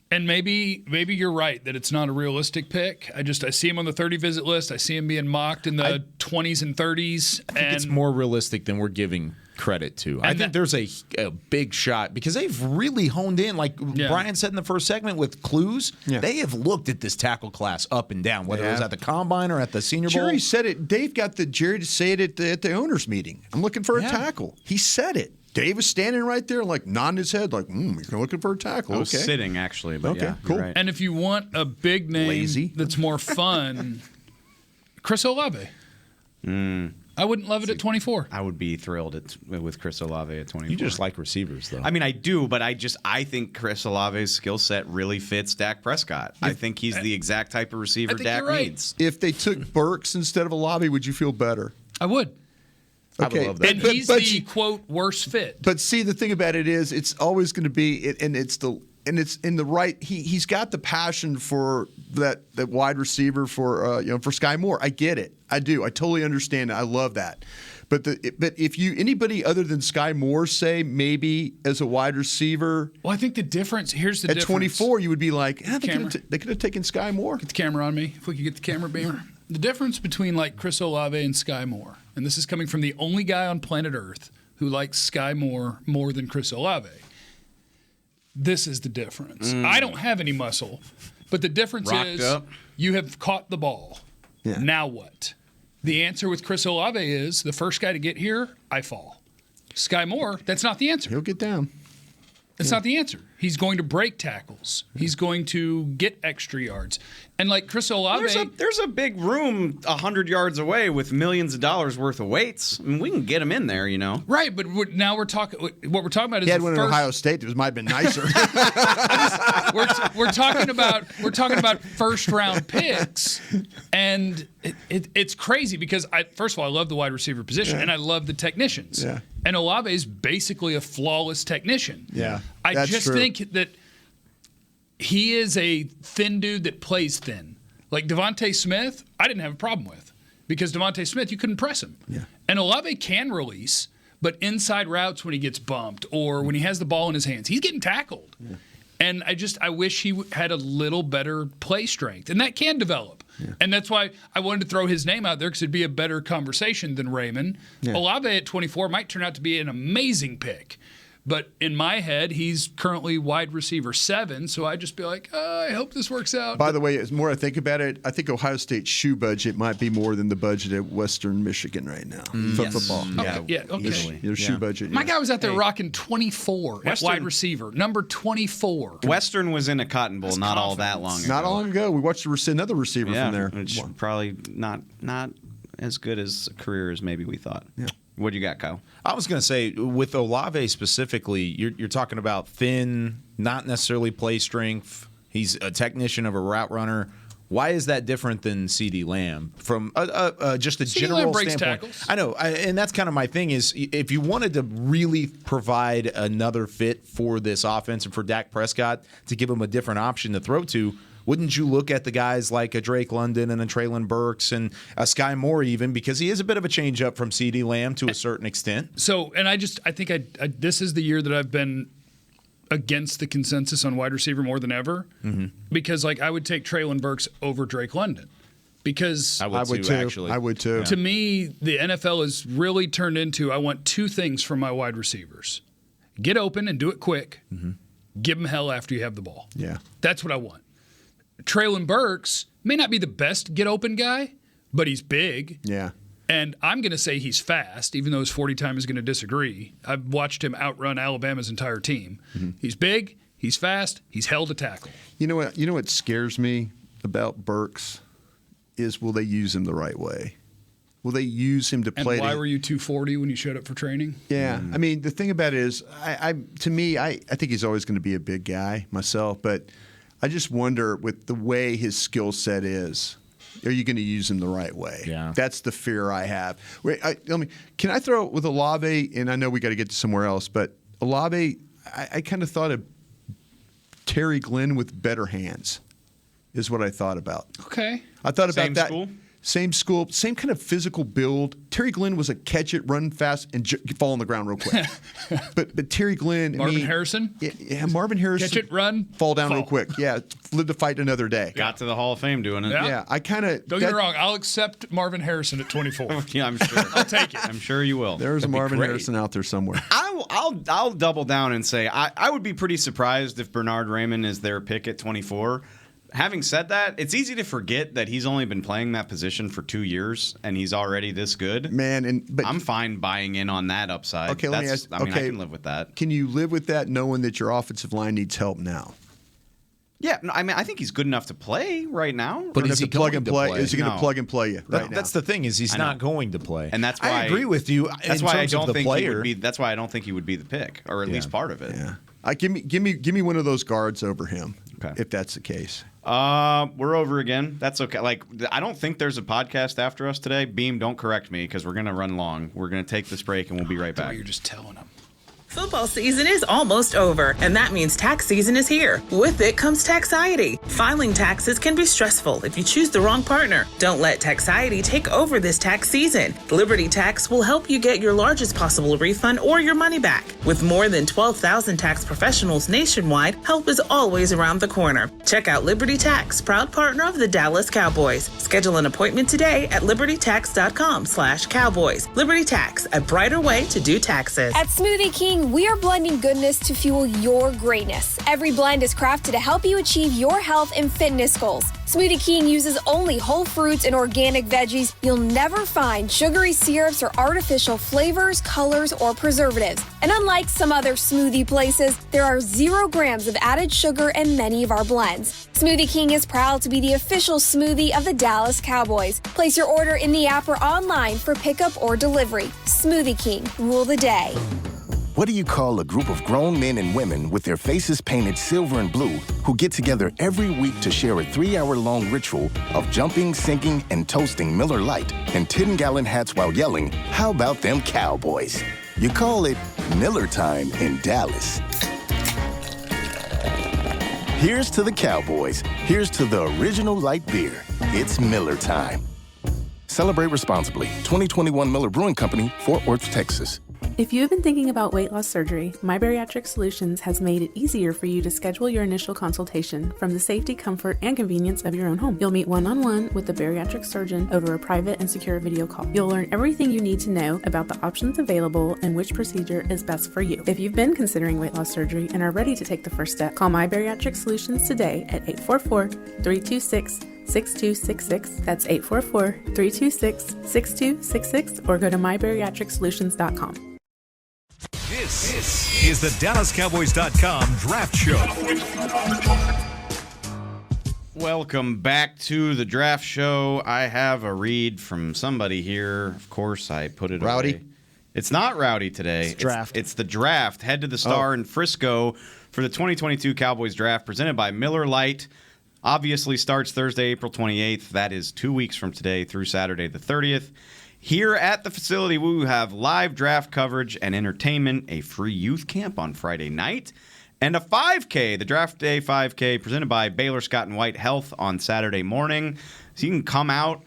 S5: And maybe you're right that it's not a realistic pick. I see him on the 30 visit list. I see him being mocked in the 20s and 30s.
S2: I think it's more realistic than we're giving credit to. I think there's a big shot, because they've really honed in, like Brian said in the first segment with clues. Yeah. They have looked at this tackle class up and down, whether it was at the Combine or at the Senior Bowl.
S6: Jerry said it. Dave got Jerry to say it at the owners' meeting. I'm looking for a tackle. He said it. Dave was standing right there, like nodding his head, like, you're looking for a tackle.
S4: I was sitting, actually. But
S6: okay, cool.
S4: Right.
S5: And if you want a big name that's more fun, Chris Olave. I wouldn't love it at 24.
S4: I would be thrilled with Chris Olave at 24.
S2: You just like receivers, though.
S4: I mean, I do, but I think Chris Olave's skill set really fits Dak Prescott. I think he's the exact type of receiver Dak needs.
S6: If they took Burks instead of Olave, would you feel better?
S5: I would.
S6: Okay.
S2: I would love that.
S5: And he's the quote worst fit.
S6: But see, the thing about it is, it's always going to be, and it's in the right. He's got the passion for that wide receiver for Sky Moore. I get it. I do. I totally understand it. I love that. But if anybody other than Sky Moore say maybe as a wide receiver,
S5: well, I think the difference here's the
S6: at
S5: difference.
S6: 24, you would be like, they could have taken Sky Moore.
S5: Get the camera on me. If we could get the camera beamer. The difference between like Chris Olave and Sky Moore, and this is coming from the only guy on planet Earth who likes Sky Moore more than Chris Olave. This is the difference. I don't have any muscle, but the difference is you have caught the ball. Yeah. Now what? The answer with Chris Olave is the first guy to get here, I fall. Sky Moore, that's not the answer.
S6: He'll get down.
S5: That's not the answer. He's going to break tackles. He's going to get extra yards. And like Chris Olave,
S4: there's a big room 100 yards away with millions of dollars worth of weights. I mean, we can get him in there, you know.
S5: Right, but now we're talking. What we're talking about is
S6: He had one in Ohio State that might have been nicer.
S5: we're talking about first round picks, and it's crazy because first of all I love the wide receiver position and I love the technicians.
S6: Yeah.
S5: And Olave is basically a flawless technician.
S6: Yeah,
S5: I
S6: that's
S5: just
S6: true.
S5: think that he is a thin dude that plays thin. Like Devontae Smith, I didn't have a problem with because Devontae Smith, you couldn't press him.
S6: Yeah.
S5: And Olave can release, but inside routes when he gets bumped or when he has the ball in his hands, he's getting tackled. Yeah. And I wish he had a little better play strength, and that can develop. Yeah. And that's why I wanted to throw his name out there because it'd be a better conversation than Raymond. Yeah. Olave at 24 might turn out to be an amazing pick. But in my head, he's currently wide receiver 7, so I just be like, I hope this works out.
S6: By the way, as more I think about it, I think Ohio State's shoe budget might be more than the budget at Western Michigan right now for football.
S5: Okay. Okay.
S6: Their shoe budget.
S5: My guy was out there rocking 24 at wide receiver, number 24.
S4: Western was in a Cotton Bowl not all that long ago.
S6: Not long ago. We watched another receiver from there.
S4: Which probably not as good as a career as maybe we thought. Yeah. What do you got, Kyle?
S2: I was going to say, with Olave specifically, you're talking about thin, not necessarily play strength. He's a technician of a route runner. Why is that different than CeeDee Lamb from just a general
S5: Lamb breaks
S2: standpoint?
S5: Tackles.
S2: I know, and that's kind of my thing is if you wanted to really provide another fit for this offense and for Dak Prescott to give him a different option to throw to, wouldn't you look at the guys like a Drake London and a Treylon Burks and a Sky Moore even, because he is a bit of a change up from CeeDee Lamb to a certain extent?
S5: So, and I think this is the year that I've been against the consensus on wide receiver more than ever, because like I would take Treylon Burks over Drake London. Because
S2: I would too, actually.
S6: I would too.
S5: To me, the NFL has really turned into I want 2 things from my wide receivers: get open and do it quick. Give them hell after you have the ball.
S6: Yeah,
S5: that's what I want. Treylon Burks may not be the best get open guy, but he's big.
S6: Yeah.
S5: And I'm going to say he's fast, even though his 40 time is going to disagree. I've watched him outrun Alabama's entire team. He's big, he's fast, he's held a tackle.
S6: You know what scares me about Burks is, will they use him the right way? Will they use him to play?
S5: And why were you 240 when you showed up for training?
S6: Yeah. I mean, the thing about it is, I think he's always going to be a big guy myself, but I just wonder with the way his skill set is, are you going to use him the right way?
S2: Yeah.
S6: That's the fear I have. Wait, can I throw it with Olave? And I know we got to get to somewhere else, but Olave, I kind of thought of Terry Glenn with better hands is what I thought about.
S5: Okay.
S6: I thought about that.
S4: School?
S6: Same school, same kind of physical build. Terry Glenn was a catch it, run fast, and fall on the ground real quick. but Terry Glenn,
S5: Marvin Harrison?
S6: Yeah, Marvin Harrison.
S5: Catch it, run,
S6: fall down real quick. Yeah, live to fight another day.
S4: Got to the Hall of Fame doing it.
S6: Yeah, I kind of.
S5: Don't get me wrong. I'll accept Marvin Harrison at 24.
S4: Yeah, I'm sure.
S5: I'll take it.
S4: I'm sure you will.
S6: There's a Marvin Harrison out there somewhere.
S4: I'll double down and say I would be pretty surprised if Bernard Raymond is their pick at 24. Having said that, it's easy to forget that he's only been playing that position for 2 years and he's already this good.
S6: Man, but
S4: I'm fine buying in on that upside.
S6: Okay, let me ask.
S4: I can live with that.
S6: Can you live with that knowing that your offensive line needs help now?
S4: Yeah, no, I mean, I think he's good enough to play right now.
S2: But is he
S6: plug
S2: going
S6: and
S2: to
S6: play?
S2: play?
S6: Is he going to plug and play you right now?
S2: That's the thing, is he's not going to play.
S4: And that's why
S2: I agree with you.
S4: That's why I don't think
S2: player.
S4: he would be. That's why I don't think he would be the pick, or at least part of it.
S6: Yeah. Give me one of those guards over him, if that's the case.
S4: We're over again. That's okay. Like, I don't think there's a podcast after us today. Beam, don't correct me because we're gonna run long. We're gonna take this break and we'll be right back.
S5: You're just telling them.
S9: Football season is almost over, and that means tax season is here. With it comes Taxiety. Filing taxes can be stressful if you choose the wrong partner. Don't let Taxiety take over this tax season. Liberty Tax will help you get your largest possible refund or your money back. With more than 12,000 tax professionals nationwide, help is always around the corner. Check out Liberty Tax, proud partner of the Dallas Cowboys. Schedule an appointment today at libertytax.com/cowboys. Liberty Tax, a brighter way to do taxes.
S10: At Smoothie King, King, we are blending goodness to fuel your greatness. Every blend is crafted to help you achieve your health and fitness goals. Smoothie King uses only whole fruits and organic veggies. You'll never find sugary syrups or artificial flavors, colors, or preservatives. And unlike some other smoothie places, there are 0 grams of added sugar in many of our blends. Smoothie King is proud to be the official smoothie of the Dallas Cowboys. Place your order in the app or online for pickup or delivery. Smoothie King, rule the day.
S8: What do you call a group of grown men and women with their faces painted silver and blue who get together every week to share a 3-hour-long ritual of jumping, sinking, and toasting Miller Lite in 10-gallon hats while yelling, "How about them Cowboys?" You call it Miller Time in Dallas. Here's to the Cowboys. Here's to the original light beer. It's Miller Time. Celebrate responsibly. 2021 Miller Brewing Company, Fort Worth, Texas.
S11: If you have been thinking about weight loss surgery, My Bariatric Solutions has made it easier for you to schedule your initial consultation from the safety, comfort, and convenience of your own home. You'll meet one-on-one with the bariatric surgeon over a private and secure video call. You'll learn everything you need to know about the options available and which procedure is best for you. If you've been considering weight loss surgery and are ready to take the first step, call My Bariatric Solutions today at 844-326-6266. That's 844-326-6266, or go to mybariatricsolutions.com.
S1: This is the DallasCowboys.com Draft Show.
S4: Welcome back to the Draft Show. I have a read from somebody here. Of course, I put it
S6: Rowdy?
S4: away. It's not Rowdy today.
S6: It's draft.
S4: It's the draft. Head to the Star in Frisco for the 2022 Cowboys Draft presented by Miller Lite. Obviously starts Thursday, April 28th. That is 2 weeks from today through Saturday the 30th. Here at the facility, we will have live draft coverage and entertainment, a free youth camp on Friday night, and a 5K, the Draft Day 5K, presented by Baylor Scott & White Health on Saturday morning. So you can come out,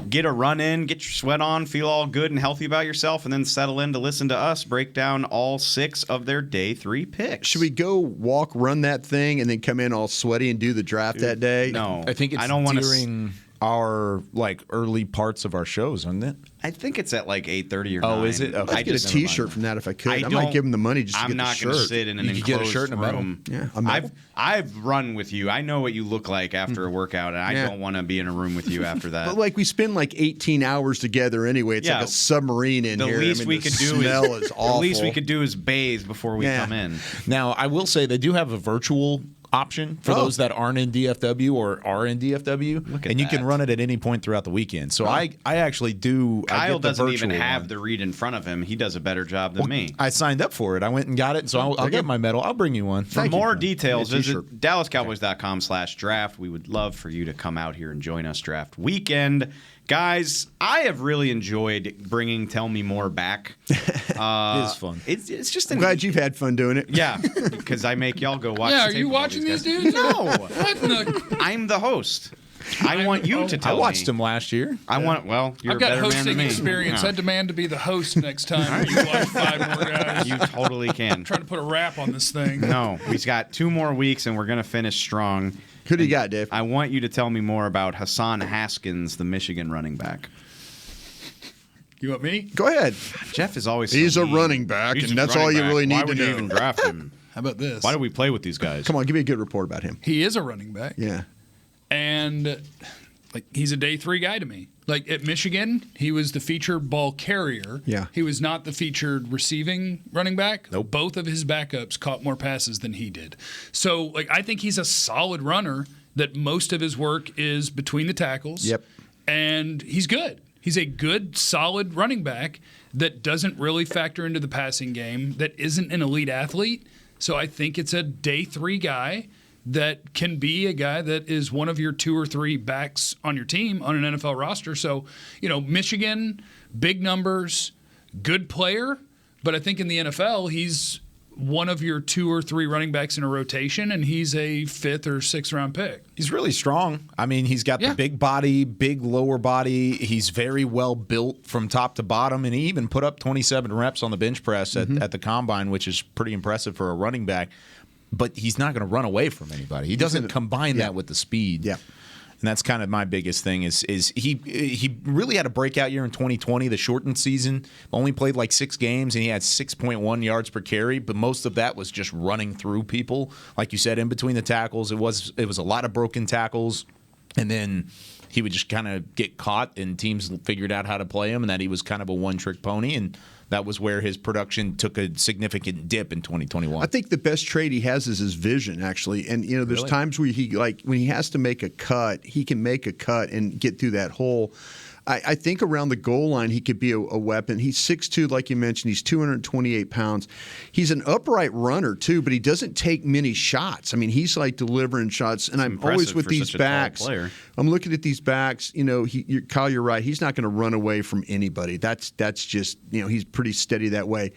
S4: get a run in, get your sweat on, feel all good and healthy about yourself, and then settle in to listen to us break down all 6 of their Day 3 picks.
S6: Should we go walk, run that thing, and then come in all sweaty and do the draft that day?
S4: No.
S2: I think it's during our early parts of our shows, isn't it?
S4: I think it's at 8:30 or 9.
S2: Oh, is it? Okay.
S6: I'd get a T-shirt from that if I could. I might give them the money just to get the shirt.
S4: I'm not going to sit in an
S2: You could
S4: enclosed
S2: get a shirt and a medal.
S4: room.
S6: Yeah, a medal.
S4: I've run with you. I know what you look like after a workout, and I don't want to be in a room with you after that.
S6: But we spend 18 hours together anyway. It's like a submarine in here.
S4: The least we could do
S6: is awful.
S4: The least we could do is bathe before we come in.
S2: Now, I will say they do have a virtual option for those that aren't in DFW or are in DFW, and you can run it at any point throughout the weekend. So I actually do.
S4: Kyle doesn't even
S2: one.
S4: have the read in front of him. He does a better job than me.
S2: I signed up for it. I went and got it, so I'll get my medal. I'll bring you one.
S4: For more details, visit DallasCowboys.com/draft. We would love for you to come out here and join us draft weekend. Guys, I have really enjoyed bringing Tell Me More back.
S2: It is fun.
S4: It's just
S6: I'm glad you've had fun doing it.
S4: Yeah, because I make y'all go watch.
S5: Yeah,
S4: the
S5: are
S4: tape
S5: you
S4: of all
S5: watching
S4: these
S5: these
S4: guys.
S5: dudes?
S4: No,
S5: What in the...
S4: I'm the host. I want you to tell me.
S2: I watched him last year.
S4: You're
S5: I've
S4: a
S5: got
S4: better man than
S5: hosting
S4: me.
S5: experience.
S4: Yeah.
S5: I demand to be the host next time. You watch 5 more guys.
S4: You totally can.
S5: Trying to put a wrap on this thing.
S4: No, we've got 2 more weeks, and we're going to finish strong.
S6: Who do you got, Dave?
S4: I want you to tell me more about Hassan Haskins, the Michigan running back.
S5: You want me?
S6: Go ahead.
S4: Jeff is always
S6: He's
S4: so
S6: a
S4: mean.
S6: running back,
S4: He's
S6: and
S4: a
S6: that's all
S4: running
S6: you
S4: back.
S6: really
S4: Why
S6: need to
S4: would you
S6: know.
S4: even draft him?
S5: How about this?
S4: Why do we play with these guys?
S6: Come on, give me a good report about him.
S5: He is a running back.
S6: Yeah.
S5: And he's a day 3 guy to me. At Michigan, he was the featured ball carrier.
S6: Yeah.
S5: He was not the featured receiving running back.
S2: Nope.
S5: Both of his backups caught more passes than he did. So, I think he's a solid runner that most of his work is between the tackles.
S6: Yep.
S5: And he's good. He's a good, solid running back that doesn't really factor into the passing game, that isn't an elite athlete. So I think it's a day 3 guy that can be a guy that is one of your 2 or 3 backs on your team on an NFL roster. So, Michigan, big numbers, good player, but I think in the NFL, he's one of your 2 or 3 running backs in a rotation, and he's a 5th or 6th round pick.
S2: He's really strong. I mean, he's got the big body, big lower body. He's very well built from top to bottom, and he even put up 27 reps on the bench press at the combine, which is pretty impressive for a running back. But he's not going to run away from anybody. He doesn't combine that with the speed.
S6: Yeah.
S2: And that's kind of my biggest thing is he really had a breakout year in 2020, the shortened season. Only played like 6 games, and he had 6.1 yards per carry, but most of that was just running through people. Like you said, in between the tackles, it was a lot of broken tackles, and then he would just kind of get caught, and teams figured out how to play him, and that he was kind of a one-trick pony, and that was where his production took a significant dip in 2021.
S6: I think the best trait he has is his vision, actually. And, there's times where when he has to make a cut, he can make a cut and get through that hole. I think around the goal line, he could be a weapon. He's 6'2", like you mentioned. He's 228 pounds. He's an upright runner, too, but he doesn't take many shots. I mean, he's like delivering shots. And I'm always with these backs. I'm looking at these backs. Kyle, you're right. He's not going to run away from anybody. That's just, he's pretty steady that way.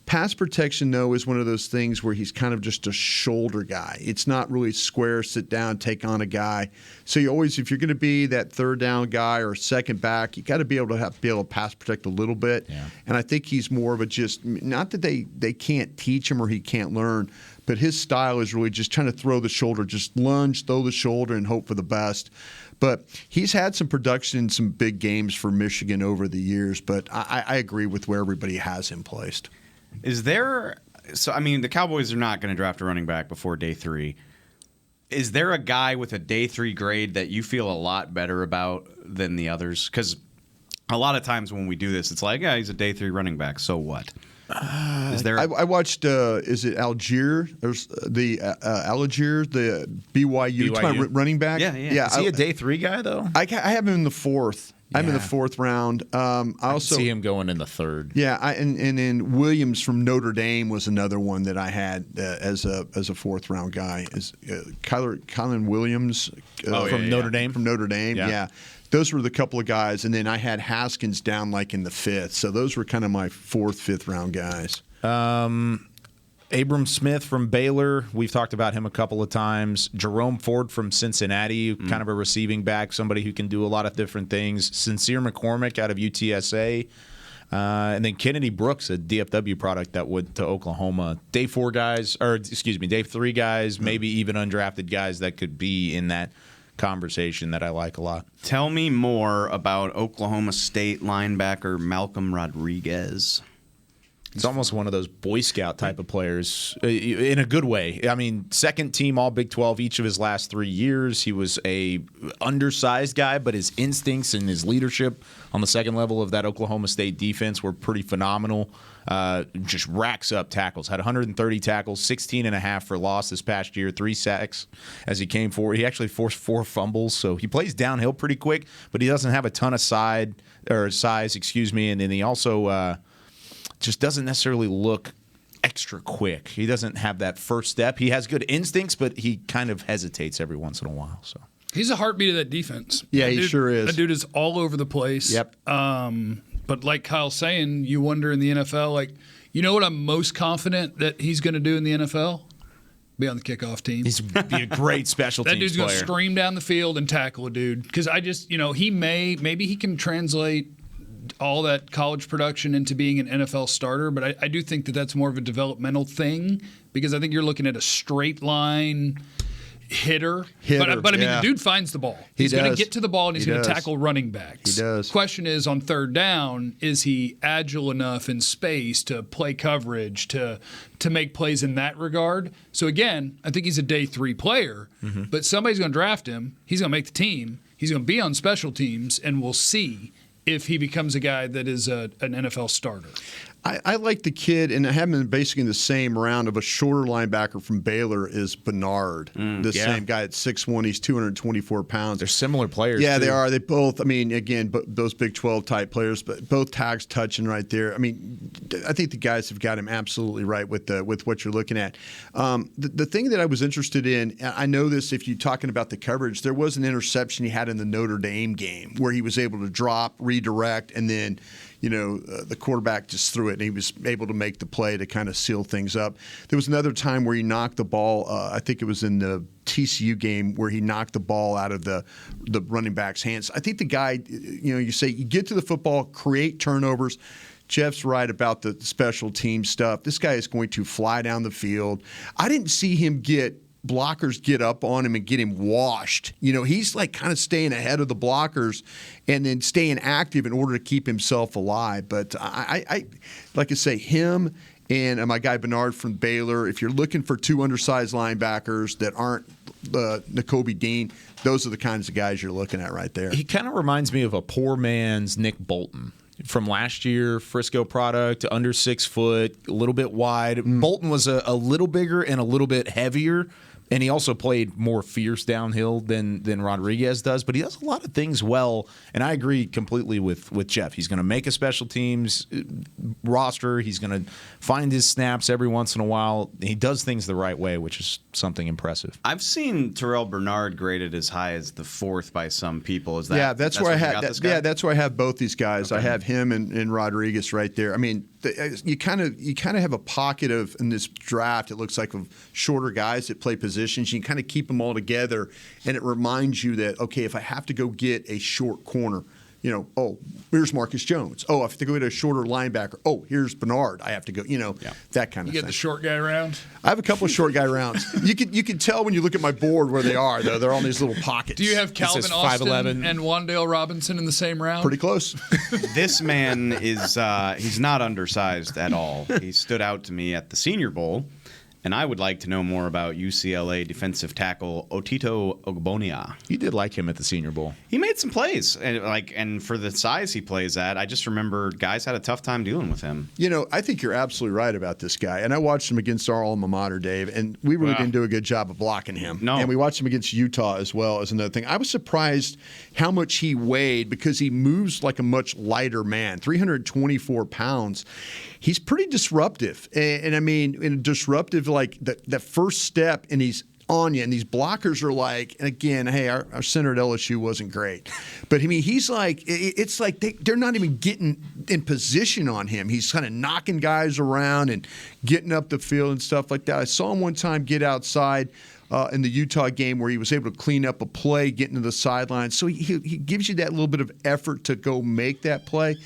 S6: Pass protection, though, is one of those things where he's kind of just a shoulder guy. It's not really square, sit down, take on a guy. So you always, if you're going to be that third down guy or second back, you got to be able to pass protect a little bit. Yeah. And I think he's more of a just, not that they can't teach him or he can't learn, but his style is really just trying to throw the shoulder, just lunge, throw the shoulder, and hope for the best. But he's had some production in some big games for Michigan over the years, but I agree with where everybody has him placed. The Cowboys are not going to draft a running back before day 3. Is there a guy with a day 3 grade that you feel a lot better about than the others? Because a lot of times when we do this, it's like, yeah, he's a day 3 running back, so what? Is there? I watched. Is it Algier? There's the Algier, the BYU. Running back.
S2: Yeah. Is he a day 3 guy though?
S6: I have him in the 4th. Yeah. I'm in the 4th round. I also
S2: see him going in the 3rd.
S6: Yeah, and then Williams from Notre Dame was another one that I had as a 4th round guy. Is Kylan Williams
S2: from Notre Dame?
S6: From Notre Dame, yeah. Those were the couple of guys, and then I had Haskins down like in the 5th. So those were kind of my 4th, 5th round guys.
S2: Abram Smith from Baylor, we've talked about him a couple of times. Jerome Ford from Cincinnati, kind of a receiving back, somebody who can do a lot of different things. Sincere McCormick out of UTSA. And then Kennedy Brooks, a DFW product that went to Oklahoma. Day 3 guys, maybe even undrafted guys that could be in that conversation that I like a lot.
S4: Tell me more about Oklahoma State linebacker Malcolm Rodriguez.
S2: It's almost one of those Boy Scout type of players in a good way. I mean, second team all Big 12 each of his last 3 years. He was a undersized guy, but his instincts and his leadership on the second level of that Oklahoma State defense were pretty phenomenal. Just racks up tackles. Had 130 tackles, 16.5 for loss this past year, 3 sacks as he came forward. He actually forced 4 fumbles, so he plays downhill pretty quick, but he doesn't have a ton of size, and then he also just doesn't necessarily look extra quick. He doesn't have that first step. He has good instincts, but he kind of hesitates every once in a while. So
S5: he's a heartbeat of that defense.
S6: Yeah, he sure is.
S5: That dude is all over the place.
S2: Yep.
S5: But like Kyle's saying, you wonder in the NFL, like, you know what I'm most confident that he's going to do in the NFL? Be on the kickoff team.
S2: He's be a great special teams player.
S5: That dude's going to scream down the field and tackle a dude. Because I just, maybe he can translate all that college production into being an NFL starter, but I do think that that's more of a developmental thing because I think you're looking at a straight line hitter. But I mean, the dude finds the ball. He's going to get to the ball and he's going to tackle running backs.
S6: He does.
S5: Question is, on third down, is he agile enough in space to play coverage, to make plays in that regard? So again, I think he's a day 3 player, but somebody's going to draft him. He's going to make the team. He's going to be on special teams, and we'll see if he becomes a guy that is an NFL starter.
S6: I like the kid, and I have him basically in the same round of a shorter linebacker from Baylor is Bernard. Same guy at 6'1", he's 224 pounds.
S2: They're similar players.
S6: Yeah,
S2: too.
S6: They are. They both, again, those Big 12 type players, but both tags touching right there. I mean, I think the guys have got him absolutely right with what you're looking at. The thing that I was interested in, I know this if you're talking about the coverage, there was an interception he had in the Notre Dame game where he was able to drop, redirect, and then the quarterback just threw it, and he was able to make the play to kind of seal things up. There was another time where he knocked the ball, I think it was in the TCU game, where he knocked the ball out of the running back's hands. I think the guy, you say you get to the football, create turnovers. Jeff's right about the special team stuff. This guy is going to fly down the field. I didn't see him get blockers get up on him and get him washed. He's like kind of staying ahead of the blockers and then staying active in order to keep himself alive. But I like I say, him and my guy Bernard from Baylor, if you're looking for two undersized linebackers that aren't Nakobe Dean, those are the kinds of guys you're looking at right there.
S2: He kind of reminds me of a poor man's Nick Bolton from last year, Frisco product, under 6 foot, a little bit wide. Bolton was a little bigger and a little bit heavier, and he also played more fierce downhill than Rodriguez does, but he does a lot of things well, and I agree completely with Jeff. He's going to make a special teams roster. He's going to find his snaps every once in a while. He does things the right way, which is something impressive.
S4: I've seen Terrell Bernard graded as high as the 4th by some people. Is that?
S6: Yeah, that's where I have. That's where I have both these guys.
S4: Okay.
S6: I have him and Rodriguez right there. I mean, you kind of have a pocket of in this draft. It looks like of shorter guys that play positions. You can kind of keep them all together, and it reminds you that okay, if I have to go get a short corner. Here's Marcus Jones. Oh, I have to go get a shorter linebacker. Oh, here's Bernard. I have to go, that kind of thing.
S5: You get the short guy round?
S6: I have a couple of short guy rounds. You can tell when you look at my board where they are, though. They're all in these little pockets.
S5: Do you have Calvin Austin
S2: 5'11"
S5: and Wan'Dale Robinson in the same round?
S6: Pretty close.
S4: This man is he's not undersized at all. He stood out to me at the Senior Bowl. And I would like to know more about UCLA defensive tackle Otito Ogbonia.
S2: You did like him at the Senior Bowl.
S4: He made some plays, and for the size he plays at, I just remember guys had a tough time dealing with him.
S6: I think you're absolutely right about this guy. And I watched him against our alma mater, Dave, and we really didn't do a good job of blocking him.
S4: No.
S6: And we watched him against Utah as well as another thing. I was surprised how much he weighed because he moves like a much lighter man, 324 pounds. He's pretty disruptive. And I mean, disruptive, like that first step, and he's on you, and these blockers are like, and again, hey, our center at LSU wasn't great. But I mean, he's like, it's like they're not even getting in position on him. He's kind of knocking guys around and getting up the field and stuff like that. I saw him one time get outside in the Utah game where he was able to clean up a play, get into the sideline. So he gives you that little bit of effort to go make that play.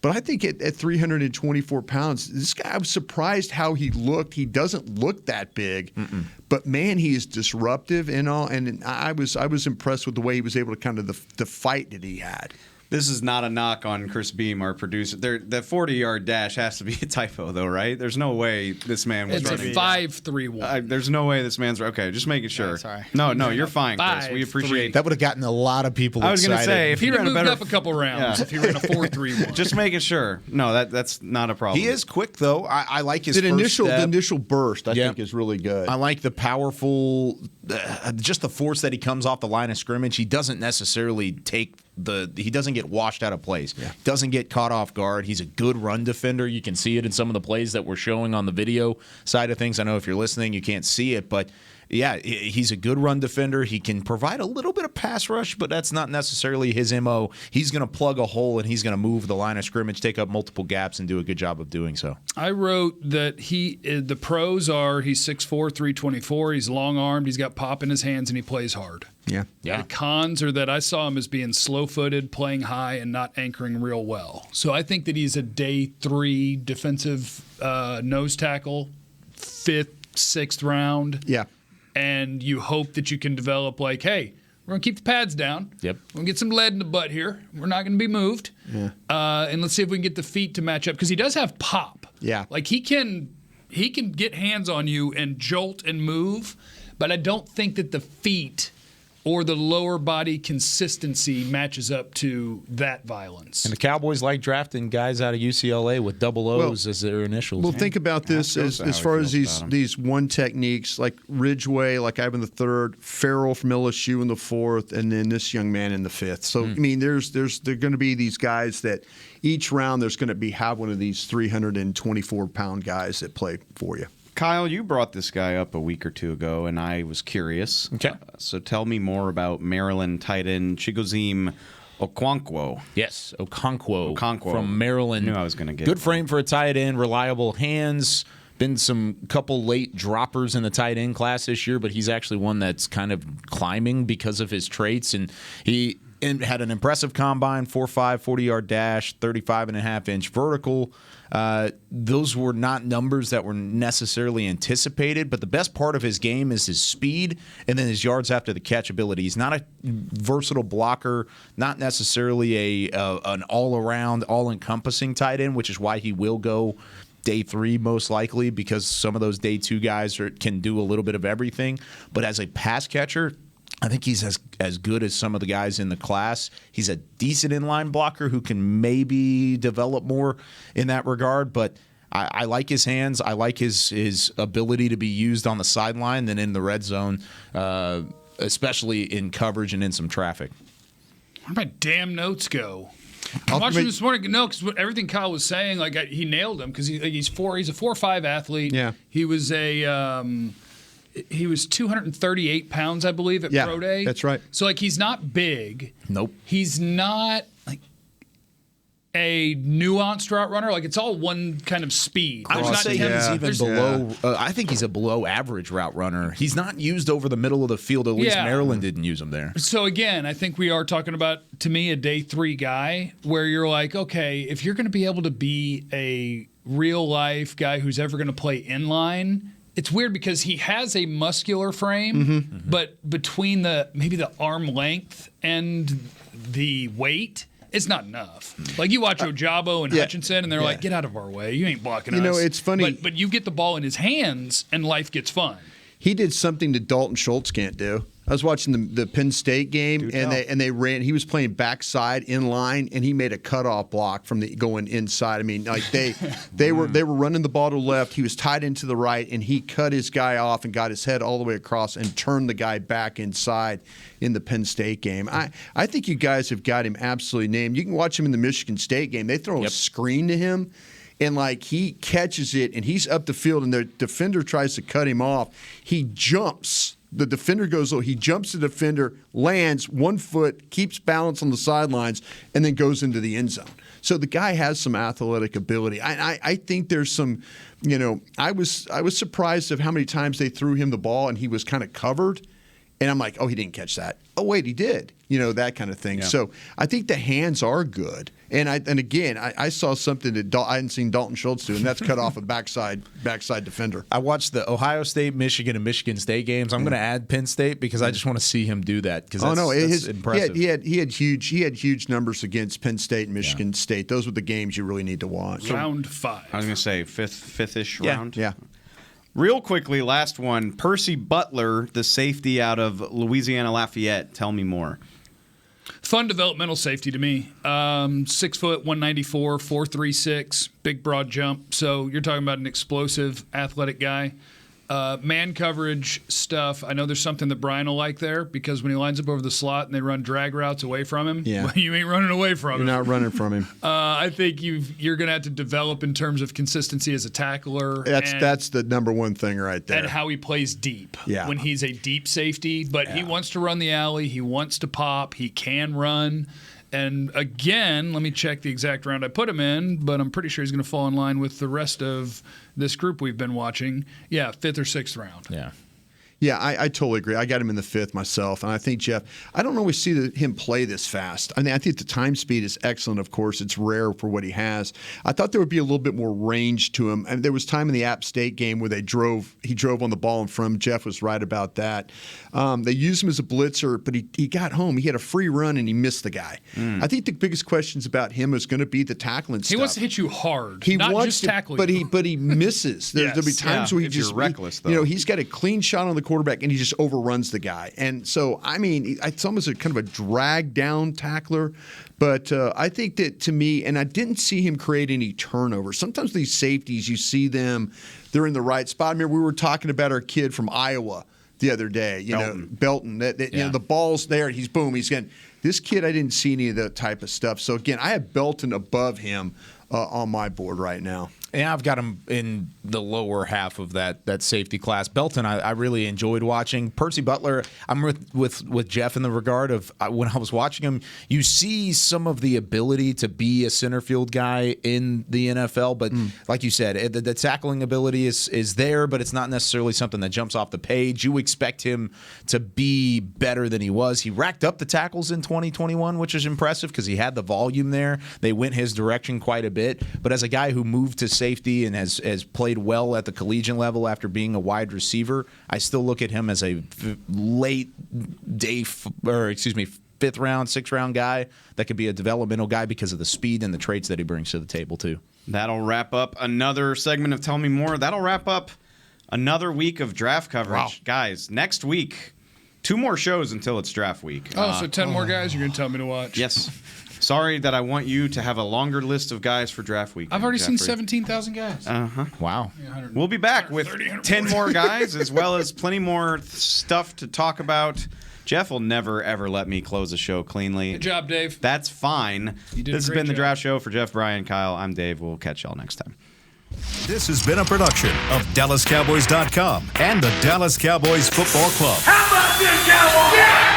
S6: But I think at 324 pounds, this guy, I was surprised how he looked. He doesn't look that big, but man, he is disruptive and all. And I was impressed with the way he was able to kind of the fight that he had.
S4: This is not a knock on Chris Beam, our producer. The 40-yard dash has to be a typo, though, right? There's no way this man was running.
S5: It's a 5-3-1.
S4: There's no way this man's okay. Just making sure.
S12: Yeah, sorry.
S4: No, you're fine, Chris. We appreciate
S2: that. Would have gotten a lot of people excited.
S4: I was going to say, if he ran
S5: moved
S4: a better
S5: up a couple rounds, if he ran a 4-3-1.
S4: Just making sure. No, that's not a problem.
S2: He is quick, though. I like his
S6: the initial burst, I think, is really good.
S2: I like the powerful, just the force that he comes off the line of scrimmage. He doesn't necessarily he doesn't get washed out of place. Yeah. Doesn't get caught off guard. He's a good run defender. You can see it in some of the plays that we're showing on the video side of things. I know if you're listening, you can't see it, but yeah, he's a good run defender. He can provide a little bit of pass rush, but that's not necessarily his MO. He's going to plug a hole and he's going to move the line of scrimmage, take up multiple gaps, and do a good job of doing so.
S5: I wrote that the pros are he's 6'4", 324. He's long-armed. He's got pop in his hands, and he plays hard.
S6: Yeah.
S5: The cons are that I saw him as being slow-footed, playing high, and not anchoring real well. So I think that he's a day 3 defensive nose tackle, 5th, 6th round.
S6: Yeah.
S5: And you hope that you can develop like, hey, we're going to keep the pads down.
S2: Yep.
S5: We're going to get some lead in the butt here. We're not going to be moved.
S6: Yeah.
S5: And let's see if we can get the feet to match up because he does have pop.
S6: Yeah.
S5: Like he can get hands on you and jolt and move, but I don't think that the feet or the lower body consistency matches up to that violence.
S2: And the Cowboys like drafting guys out of UCLA with double O's as their initials.
S6: Well, think about this as far as these one techniques, like Ridgeway, like Ivan the third, Farrell from LSU in the 4th, and then this young man in the 5th. So, I mean, there are going to be these guys that each round there's going to have one of these 324-pound guys that play for you.
S4: Kyle, you brought this guy up a week or two ago, and I was curious.
S2: Okay.
S4: So tell me more about Maryland tight end Chigoziem Okonkwo.
S2: Yes, Okonkwo from Maryland.
S4: I knew I was going to get
S2: good
S4: it.
S2: frame for a tight end, reliable hands. Been some couple late droppers in the tight end class this year, but he's actually one that's kind of climbing because of his traits, and he and had an impressive combine, 4.5, 40-yard dash, 35.5-inch vertical. Those were not numbers that were necessarily anticipated, but the best part of his game is his speed and then his yards after the catch ability. He's not a versatile blocker, not necessarily an all-around, all-encompassing tight end, which is why he will go day 3 most likely, because some of those day 2 guys can do a little bit of everything. But as a pass catcher, I think he's as good as some of the guys in the class. He's a decent inline blocker who can maybe develop more in that regard, but I like his hands. I like his ability to be used on the sideline than in the red zone, especially in coverage and in some traffic.
S5: Where'd my damn notes go? I watched him this morning. No, because everything Kyle was saying, he nailed him because he's a 4'5" athlete.
S6: Yeah.
S5: He was he was 238 pounds, I believe, at Pro Day.
S6: That's right.
S5: So he's not big.
S2: Nope.
S5: He's not a nuanced route runner. It's all one kind of speed.
S2: I would say he's even below. I think he's a below average route runner. He's not used over the middle of the field. At least Maryland didn't use him there.
S5: So again, I think we are talking about, to me, a day 3 guy where you're like, okay, if you're going to be able to be a real life guy who's ever going to play inline. It's weird because he has a muscular frame, but between maybe the arm length and the weight, it's not enough. You watch Ojabo and Hutchinson, and they're like, get out of our way. You ain't blocking us.
S6: It's funny.
S5: But you get the ball in his hands, and life gets fun.
S6: He did something that Dalton Schultz can't do. I was watching the Penn State game, and they ran. He was playing backside in line, and he made a cutoff block from going inside. I mean, they were running the ball to the left. He was tied into the right, and he cut his guy off and got his head all the way across and turned the guy back inside in the Penn State game. I think you guys have got him absolutely named. You can watch him in the Michigan State game. They throw a screen to him. And he catches it, and he's up the field, and the defender tries to cut him off. He jumps. The defender goes low. He jumps the defender, lands 1 foot, keeps balance on the sidelines, and then goes into the end zone. So the guy has some athletic ability. I think there's some, I was surprised of how many times they threw him the ball, and he was kind of covered. And I'm like, oh, he didn't catch that. Oh, wait, he did. That kind of thing. Yeah. So I think the hands are good. And again, I saw something that I hadn't seen Dalton Schultz do, and that's cut off a backside defender.
S2: I watched the Ohio State, Michigan, and Michigan State games. I'm going to add Penn State because I just want to see him do that. That's impressive.
S6: He had huge numbers against Penn State and Michigan State. Those were the games you really need to watch.
S5: Round 5.
S4: I was going to say fifth-ish round.
S6: Yeah.
S4: Real quickly, last one. Percy Butler, the safety out of Louisiana Lafayette. Tell me more.
S5: Fun developmental safety to me. 6 foot, 194, 4.36, big broad jump. So you're talking about an explosive, athletic guy. Man coverage stuff. I know there's something that Brian will like there because when he lines up over the slot and they run drag routes away from him, you ain't running away from him.
S6: You're not running from him.
S5: I think you're going to have to develop in terms of consistency as a tackler.
S6: That's the number one thing right there.
S5: And how he plays deep.
S6: Yeah.
S5: When he's a deep safety, but he wants to run the alley. He wants to pop. He can run. And again, let me check the exact round I put him in, but I'm pretty sure he's going to fall in line with the rest of this group we've been watching. Yeah, 5th or 6th round.
S2: Yeah.
S6: Yeah, I totally agree. I got him in the 5th myself, and I think, Jeff, I don't always see him play this fast. I think the time speed is excellent, of course. It's rare for what he has. I thought there would be a little bit more range to him. And there was time in the App State game where he drove on the ball in front. Jeff was right about that. They used him as a blitzer, but he got home. He had a free run, and he missed the guy. I think the biggest questions about him is going to be the tackling stuff.
S5: He wants to hit you hard, not just tackle you.
S6: But he misses. There'll be times where he just –
S4: reckless, though.
S6: He's got a clean shot on the quarterback, and he just overruns the guy. And so, it's almost a kind of a drag-down tackler. But I think that, to me, and I didn't see him create any turnovers. Sometimes these safeties, you see them, they're in the right spot. I mean, we were talking about our kid from Iowa the other day, Belton. The ball's there, and he's getting – this kid, I didn't see any of that type of stuff. So, again, I have Belton above him on my board right now.
S2: Yeah, I've got him in the lower half of that safety class. Belton, I really enjoyed watching. Percy Butler, I'm with Jeff in the regard of when I was watching him, you see some of the ability to be a center field guy in the NFL, but like you said, the tackling ability is there, but it's not necessarily something that jumps off the page. You expect him to be better than he was. He racked up the tackles in 2021, which is impressive because he had the volume there. They went his direction quite a bit, but as a guy who moved to safety and has played well at the collegiate level after being a wide receiver, I still look at him as a fifth round, sixth round guy that could be a developmental guy because of the speed and the traits that he brings to the table too.
S4: That'll wrap up another segment of Tell Me More. That'll wrap up another week of draft coverage.
S2: Wow.
S4: Guys, next week, 2 more shows until it's draft week.
S5: So 10 more guys you're going to tell me to watch?
S4: Yes. Sorry that I want you to have a longer list of guys for draft week.
S5: I've already seen 17,000 guys.
S2: Wow.
S4: We'll be back with 10 more guys as well as plenty more stuff to talk about. Jeff will never, ever let me close a show cleanly.
S5: Good job, Dave.
S4: That's fine.
S5: You did
S4: This has
S5: a great
S4: been the
S5: job.
S4: Draft Show for Jeff, Brian, Kyle. I'm Dave. We'll catch y'all next time.
S1: This has been a production of DallasCowboys.com and the Dallas Cowboys Football Club.
S3: How about this, Cowboys? Yeah!